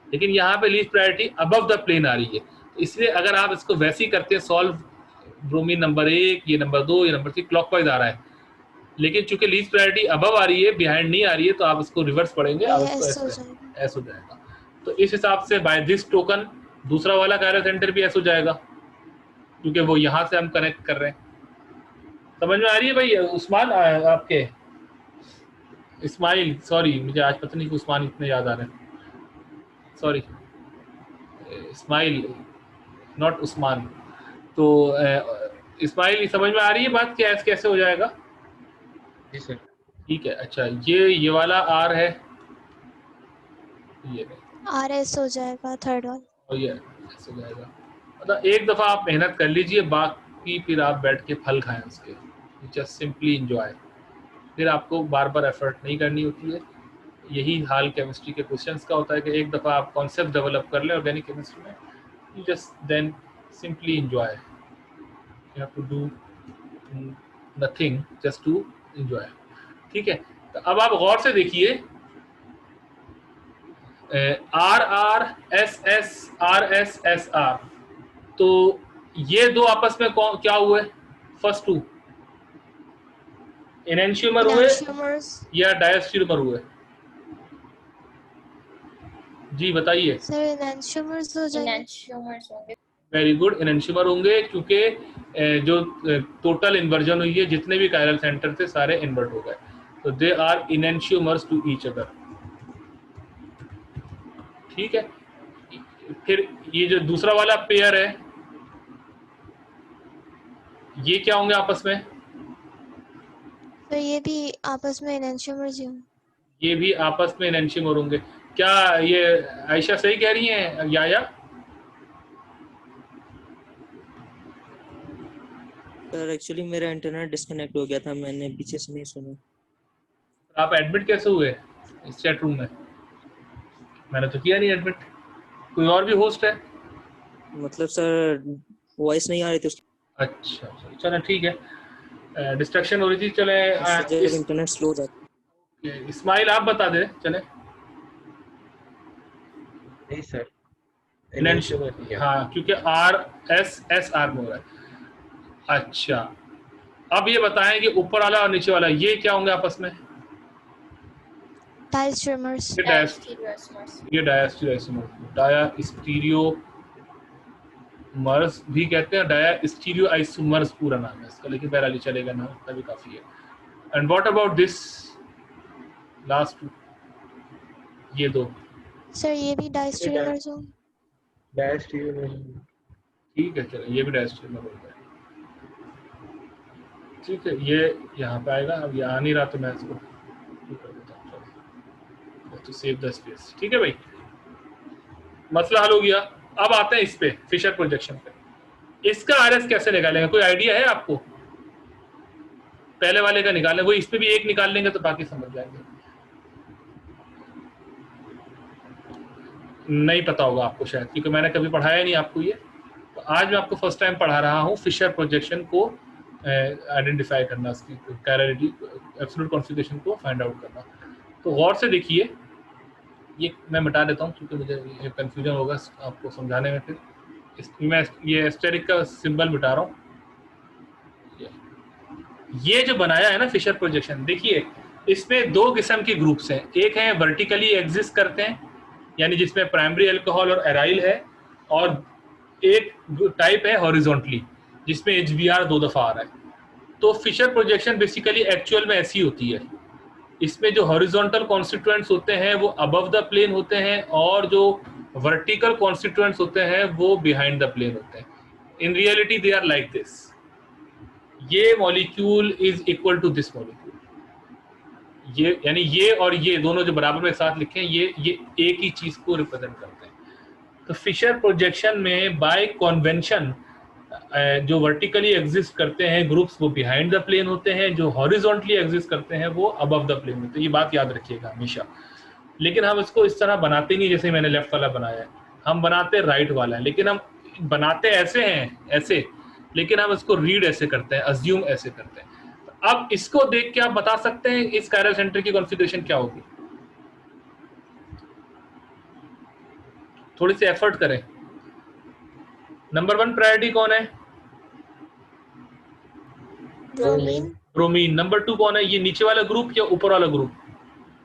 लेकिन यहाँ पे least priority above the plane आ रही है, तो इसलिए अगर आप इसको वैसे ही करते हैं सॉल्व, ब्रोमीन नंबर 1, ये नंबर 2, ये नंबर 3 क्लॉकवाइज आ रहा है, लेकिन चूंकि लीस्ट प्रायोरिटी अबव आ रही है, बिहाइंड नहीं आ रही है, तो आप इसको रिवर्स पढ़ेंगे, आप इसको S हो जाएगा। तो इस हिसाब से बाय दिस टोकन दूसरा वाला कायरल सेंटर भी S हो जाएगा, क्योंकि वो यहाँ से हम कनेक्ट कर रहे हैं। समझ में आ रही है भाई? उस्मान, आपके इस्माइल, सॉरी मुझे आज पता नहीं कि उस्मान इतने याद आ रहे हैं, सॉरी, इस्माइल नॉट उस्मान। तो इस्माइल, समझ में आ रही है बात कि ऐसे कैसे हो जाएगा? जी सर। ठीक है। अच्छा, ये वाला R है, ये RS हो जाएगा थर्ड वाला, और ये ऐसे हो जाएगा। मतलब एक दफ़ा आप मेहनत कर लीजिए, बाकी फिर आप बैठ के फल खाएं उसके, जस्ट सिंपली इंजॉय, फिर आपको बार बार एफर्ट नहीं करनी होती है। यही हाल केमिस्ट्री के क्वेश्चंस का होता है कि एक दफ़ा आप कॉन्सेप्ट डेवलप कर लें ऑर्गेनिक केमिस्ट्री में, you just then simply enjoy, you have to do nothing just to enjoy. ठीक है, तो अब आप गौर से देखिए, RR SS RS SR, तो ये दो आपस में क्या हुए? फर्स्ट टू एनेंशियोमर हुए या डायस्ट्रोमर हुए? जी बताइए सर। एनेंशियोमर्स हो जाएंगे। वेरी गुड, एनेंशियोमर होंगे, क्योंकि जो टोटल इन्वर्जन हुई है, जितने भी कायरल सेंटर थे सारे इन्वर्ट हो गए, तो they are enantiomers to each other. ठीक है, फिर ये जो दूसरा वाला पेयर है, ये क्या होंगे आपस में? तो ये भी आपस में एनेंशियोमर्स ही होंगे। ये भी आपस में एनेंशियोमर होंगे। क्या ये आयशा सही कह रही हैं या? सर एक्चुअली मेरा इंटरनेट डिस्कनेक्ट हो गया था, मैंने पीछे से नहीं सुना। आप एडमिट कैसे हुए इस चैट रूम में? मैंने तो किया नहीं एडमिट। कोई और भी होस्ट है? मतलब सर वॉइस नहीं आ रही थी। अच्छा, चलो ठीक है, डिस्ट्रक्शन हो रही थी। चले इंटरनेट स्लो जाता। इस्माइल आप बता दे चले। नहीं सर, हाँ, क्योंकि RSSR में हो रहा है। अच्छा, अब ये बताएं कि ऊपर वाला और नीचे वाला ये क्या होंगे आपस में? डायस्ट्रोमर्स। ये डायस्टीरियोमर्स भी कहते हैं, डायस्टीरियोआइसोमर्स पूरा नाम है इसका, लेकिन बहरहाल चलेगा ना, तभी काफी है। And what about this last two, ये दो? सर ये भी डायस्ट्रोमर्स होंगे। ठीक है, चलो ये भी डायस्ट्रोमर हो गया। ठीक है, ये यहाँ पे आएगा। अब ये आ नहीं रहा तो मैं इसको कर देता हूँ, तो सेव द स्पेस। ठीक है भाई, मसला हल हो गया। अब आते हैं इस पे, फिशर प्रोजेक्शन पे। इसका RS कैसे निकालेंगे, कोई आइडिया है आपको? पहले वाले का निकालें, वो इस पे भी एक निकाल लेंगे तो बाकी समझ जाएंगे। नहीं पता होगा आपको शायद, क्योंकि मैंने कभी पढ़ाया नहीं आपको ये, तो आज मैं आपको फर्स्ट टाइम पढ़ा रहा हूँ फिशर प्रोजेक्शन को आइडेंटिफाई करना, उसकी कैरेलिटी एब्सोल्यूट कॉन्फ़िगरेशन को फाइंड आउट करना। तो गौर से देखिए, ये मैं मिटा देता हूँ क्योंकि मुझे ये कन्फ्यूजन होगा आपको समझाने में। फिर मैं ये एस्टेरिक का सिंबल मिटा रहा हूँ। ये जो बनाया है ना फिशर प्रोजेक्शन, देखिए इसमें दो किस्म के ग्रुप्स हैं। एक है वर्टिकली एग्जिस्ट करते हैं, यानी जिसमें प्राइमरी अल्कोहल और एराइल है, और एक टाइप है हॉरिजॉन्टली जिसमें HBr 2 दफा आ रहा है। तो फिशर प्रोजेक्शन बेसिकली एक्चुअल में ऐसी होती है। इसमें जो हॉरिजॉन्टल कॉन्स्टिट्यूएंट्स होते हैं वो अबव द प्लेन होते हैं, और जो वर्टिकल कॉन्स्टिट्यूएंट्स होते हैं वो बिहाइंड द प्लेन होते हैं। In reality they are like this. ये molecule is equal to this molecule. ये यानी ये और ये दोनों जो बराबर में साथ लिखे हैं, ये एक ही चीज को रिप्रेजेंट करते हैं। तो फिशर प्रोजेक्शन में बाय कन्वेंशन जो वर्टिकली एग्जिस्ट करते हैं ग्रुप्स वो बिहाइंड द प्लेन होते हैं, जो हॉरिजॉन्टली एग्जिस्ट करते हैं वो अबव द प्लेन होते हैं। ये बात याद रखिएगा हमेशा। लेकिन हम इसको इस तरह बनाते नहीं जैसे मैंने लेफ्ट वाला बनाया है, हम बनाते राइट वाला है। लेकिन हम बनाते ऐसे हैं, ऐसे, लेकिन हम इसको रीड ऐसे करते हैं, अज्यूम ऐसे करते हैं। अब इसको देख के आप बता सकते हैं इस कायरल सेंटर की कॉन्फ़िगरेशन क्या होगी। थोड़ी सी एफर्ट करें। नंबर 1 प्रायोरिटी कौन है? ब्रोमीन। ब्रोमीन। नंबर 2 कौन है? ये नीचे वाला ग्रुप या ऊपर वाला ग्रुप?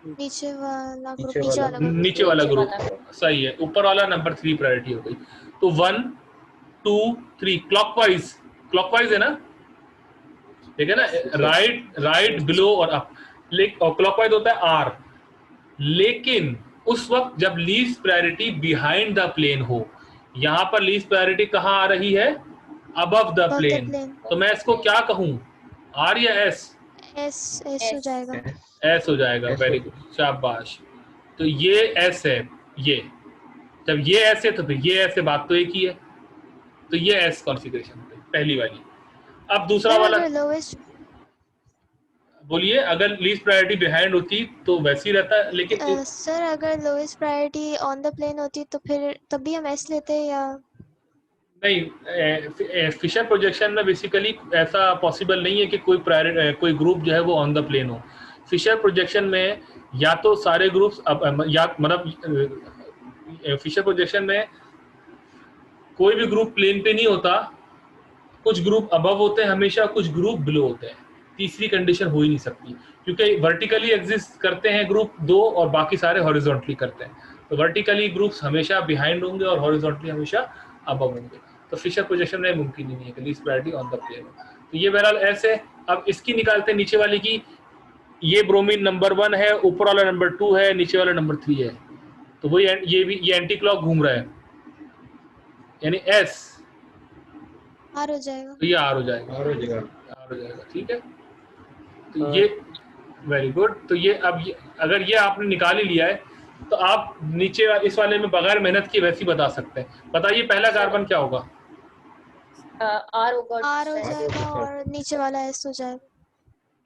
नीचे वाला ग्रुप। नीचे वाला ग्रुप सही है। ऊपर वाला नंबर 3 प्रायोरिटी हो गई। तो 1 2 3 क्लॉकवाइज है ना, ठीक है ना, राइट बिलो और अप। और क्लॉकवाइज होता है R। लेकिन उस वक्त जब least priority behind the plane हो, यहां पर लीस्ट प्रायोरिटी कहां आ रही है? Above the plane. तो मैं इसको क्या कहूं, R या S? एस हो जाएगा। S हो जाएगा। वेरी गुड, शाबाश। तो ये S है। ये जब ये S है तो फिर ये S है, बात तो एक ही है। तो ये S कॉन्फ़िगरेशन पहली वाली। अब दूसरा वाला बोलिए। अगर लीस्ट प्रायोरिटी बिहाइंड होती तो वैसे ही रहता, लेकिन सर अगर lowest priority on the plane होती तो फिर तब भी हम एस लेते हैं या नहीं? फिशर प्रोजेक्शन में बेसिकली ऐसा पॉसिबल नहीं है कि कोई ग्रुप जो है वो ऑन द प्लेन हो। फिशर प्रोजेक्शन में या तो सारे ग्रुप्स या मतलब फिशर प्रोजेक्शन में कोई भी ग्रुप प्लेन पे नहीं होता, कुछ ग्रुप अबव होते हैं हमेशा, कुछ ग्रुप बिलो होते हैं। तीसरी कंडीशन हो ही नहीं सकती, क्योंकि वर्टिकली एग्जिस्ट करते हैं ग्रुप 2 और बाकी सारे हॉरिजॉन्टली करते हैं। तो वर्टिकली ग्रुप्स हमेशा बिहाइंड होंगे और हॉरिजॉन्टली हमेशा अबव होंगे। तो फिशर प्रोजेक्शन में मुमकिन ही नहीं है कि least priority on the plane हो। तो ये बहरहाल ऐसे। अब इसकी निकालते हैं नीचे वाले की। ये ब्रोमीन नंबर 1 है, ऊपर वाला नंबर 2 है, नीचे वाला नंबर 3 है। तो वही ये एंटी क्लॉक घूम रहा है, यानी S आर हो जाएगा। तो ये R हो जाएगा। ठीक है, तो ये वेरी गुड। तो ये अब अगर ये आपने निकाल ही लिया है तो आप नीचे इस वाले में बगैर मेहनत के वैसे ही बता सकते हैं। बताइए पहला कार्बन क्या होगा? आर हो जाएगा और नीचे वाला एस हो जाएगा,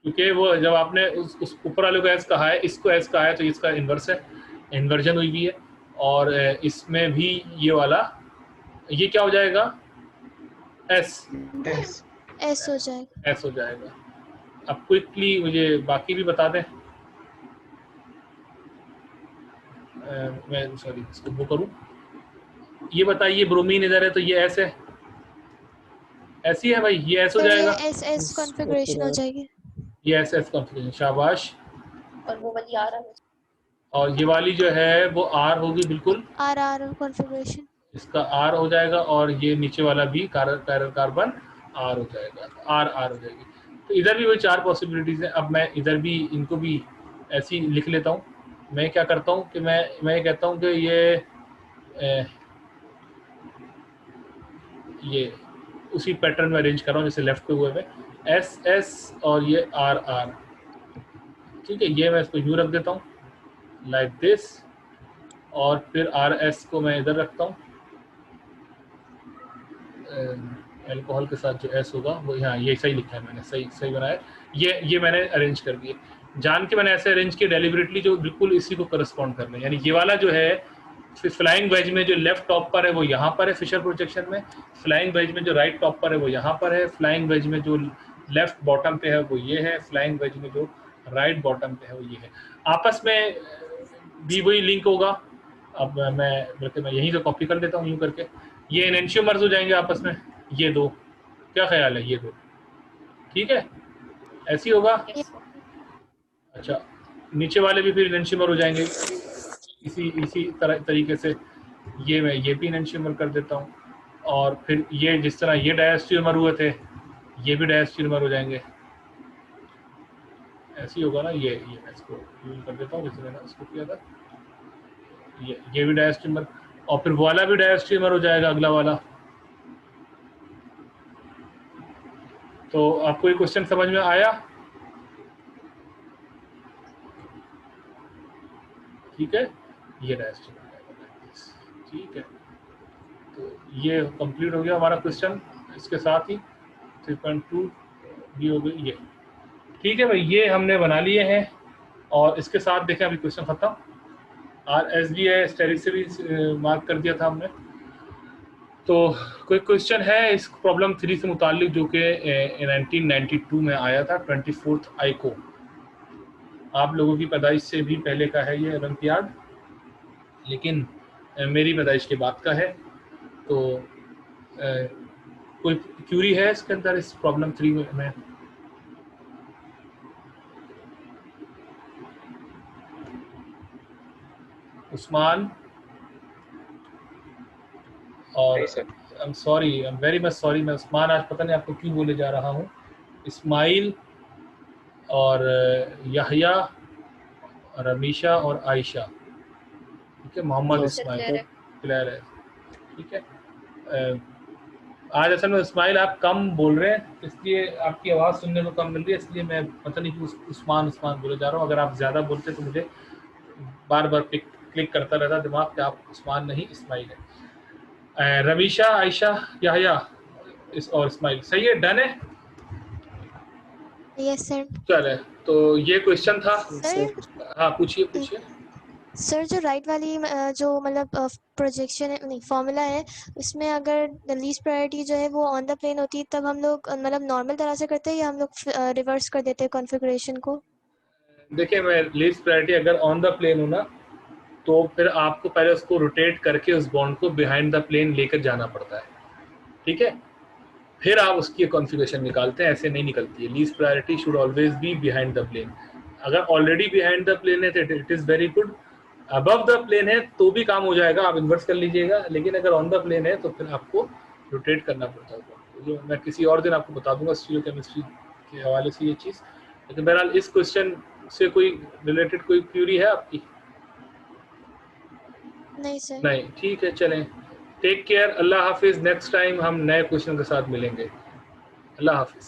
क्योंकि वो जब आपने उस ऊपर वाले को एस कहा है, इसको एस कहा है, तो इसका इन्वर्स है, इन्वर्जन हुई भी है। और इसमें भी ये वाला, ये क्या हो जाएगा? एस हो जाएगा। अब क्विकली मुझे बाकी भी बता दें। मैं सॉरी इसको वो करूं। ये बताइए ब्रोमीन इधर है तो ये एस है, ऐसी है भाई, ये एस हो जाएगा। एस कॉन्फ़िगरेशन हो जाएगी। ये एस कॉन्फ़िगरेशन, शाबाश। और वो वाली आर है, और ये वाली जो है वो आर होगी, बिल्कुल आर कॉन्फ़िगरेशन। इसका आर हो जाएगा। और ये नीचे वाला भी कार्बन आर हो जाएगा, आर हो जाएगी। तो इधर भी वही 4 पॉसिबिलिटीज हैं। अब मैं इधर भी इनको भी ऐसी लिख लेता हूँ। मैं क्या करता हूँ कि मैं कहता हूँ कि ये उसी पैटर्न में अरेंज कर रहा हूँ जैसे लेफ्ट पे हुए में, एस और ये आर। ठीक है, ये मैं इसको यूँ रख देता हूँ लाइक दिस, और फिर RS को मैं इधर रखता हूँ। अल्कोहल के साथ जो S होगा वो यहाँ, ये सही लिखा है मैंने, सही बनाया। ये मैंने अरेंज कर दिए, जान के मैंने ऐसे अरेंज किया डेलिबरेटली जो बिल्कुल इसी को करस्पॉन्ड कर रहे हैं। यानी ये वाला जो है फ्लाइंग वेज में जो लेफ्ट टॉप पर है वो यहाँ पर है फिशर प्रोजेक्शन में, फ्लाइंग वेज में जो राइट टॉप पर है वो यहाँ पर है, फ्लाइंग वेज में जो लेफ्ट बॉटम पे है वो ये है, फ्लाइंग वेज में जो राइट बॉटम पे है वो ये है। आपस में भी वही लिंक होगा। अब मैं यहीं से कॉपी कर लेता हूँ यूँ करके, ये एनेंशियोमर्स हो जाएंगे आपस में, ये दो, क्या ख्याल है, ये दो, ठीक है, ऐसी होगा। अच्छा, नीचे वाले भी फिर एनेंशियोमर हो जाएंगे इसी तरीके से। ये मैं ये भी एनेंशियोमर कर देता हूँ, और फिर ये जिस तरह ये डायस्टियोमर हुए थे ये भी डायस्टियोमर हो जाएंगे, ऐसी होगा ना। ये मैं इसको यूज कर देता हूँ जैसे मैंने इसको किया था, ये भी डायस्टियोमर, और फिर वाला भी डायस्टियोमर हो जाएगा, अगला वाला। तो आपको ये क्वेश्चन समझ में आया? ठीक है, ये डायस्टियोमर, ठीक है। तो ये कंप्लीट हो गया हमारा क्वेश्चन, इसके साथ ही 3.2 भी हो गई ये, ठीक है भाई, ये हमने बना लिए हैं। और इसके साथ देखें अभी क्वेश्चन खत्म। RSB है, स्टेरिक से भी मार्क कर दिया था हमने। तो कोई क्वेश्चन है इस प्रॉब्लम 3 से मुताल्लिक जो कि 1992 में आया था, 24 आई को। आप लोगों की पैदाइश से भी पहले का है ये ओलंपियाड, लेकिन मेरी पैदाइश के बाद का है। तो कोई क्यूरी है इसके अंदर, इस प्रॉब्लम 3 में? उस्मान और I am sorry, I am very much sorry, मैं उस्मान आज पता नहीं आपको क्यों बोले जा रहा हूँ, इस्माइल और यहया, रमीशा और आयशा, ठीक है, मोहम्मद इस्माइल, क्लियर है, ठीक है। आज असल में इस्माइल आप कम बोल रहे हैं, इसलिए आपकी आवाज़ सुनने को कम मिल रही है, इसलिए मैं पता नहीं कि उस्मान बोले जा रहा हूँ। अगर आप ज़्यादा बोलते तो मुझे बार बार क्लिक करता रहता दिमाग कि आप उस्मान नहीं इस्माइल है। रमीशा, आयशा, यहया और इस्माइल, सही है, डन है? Yes sir. चले, तो ये क्वेश्चन था। हाँ पूछिए। सर जो राइट वाली जो मतलब प्रोजेक्शन नहीं फॉर्मूला है, उसमें अगर लीस्ट प्रायोरिटी जो है वो ऑन द प्लेन होती है तब हम लोग मतलब नॉर्मल तरह से करते हैं या हम लोग रिवर्स कर देते हैं कॉन्फ़िगरेशन को? देखिए, मैं लीस्ट प्रायोरिटी अगर ऑन द प्लेन हो ना, तो फिर आपको पहले उसको रोटेट करके उस बॉन्ड को बिहाइंड द प्लेन लेकर जाना पड़ता है, ठीक है, फिर आप उसकी कॉन्फ़िगरेशन निकालते हैं, ऐसे नहीं निकलती है। Least priority should always be behind the plane. अगर ऑलरेडी बिहाइंड द प्लेन है तो it is very good, above the plane है तो भी काम हो जाएगा, आप इन्वर्स कर लीजिएगा, लेकिन अगर ऑन द प्लेन है तो फिर आपको रोटेट करना पड़ता है। जो मैं किसी और दिन आपको बता दूंगा स्टीरियो केमिस्ट्री के हवाले से ये चीज़। लेकिन बहरहाल इस क्वेश्चन से कोई रिलेटेड कोई क्यूरी है आपकी? नहीं सर। नहीं, ठीक है, चलें, टेक केयर, अल्लाह हाफिज़। नेक्स्ट टाइम हम नए क्वेश्चन के साथ मिलेंगे। अल्लाह हाफिज़।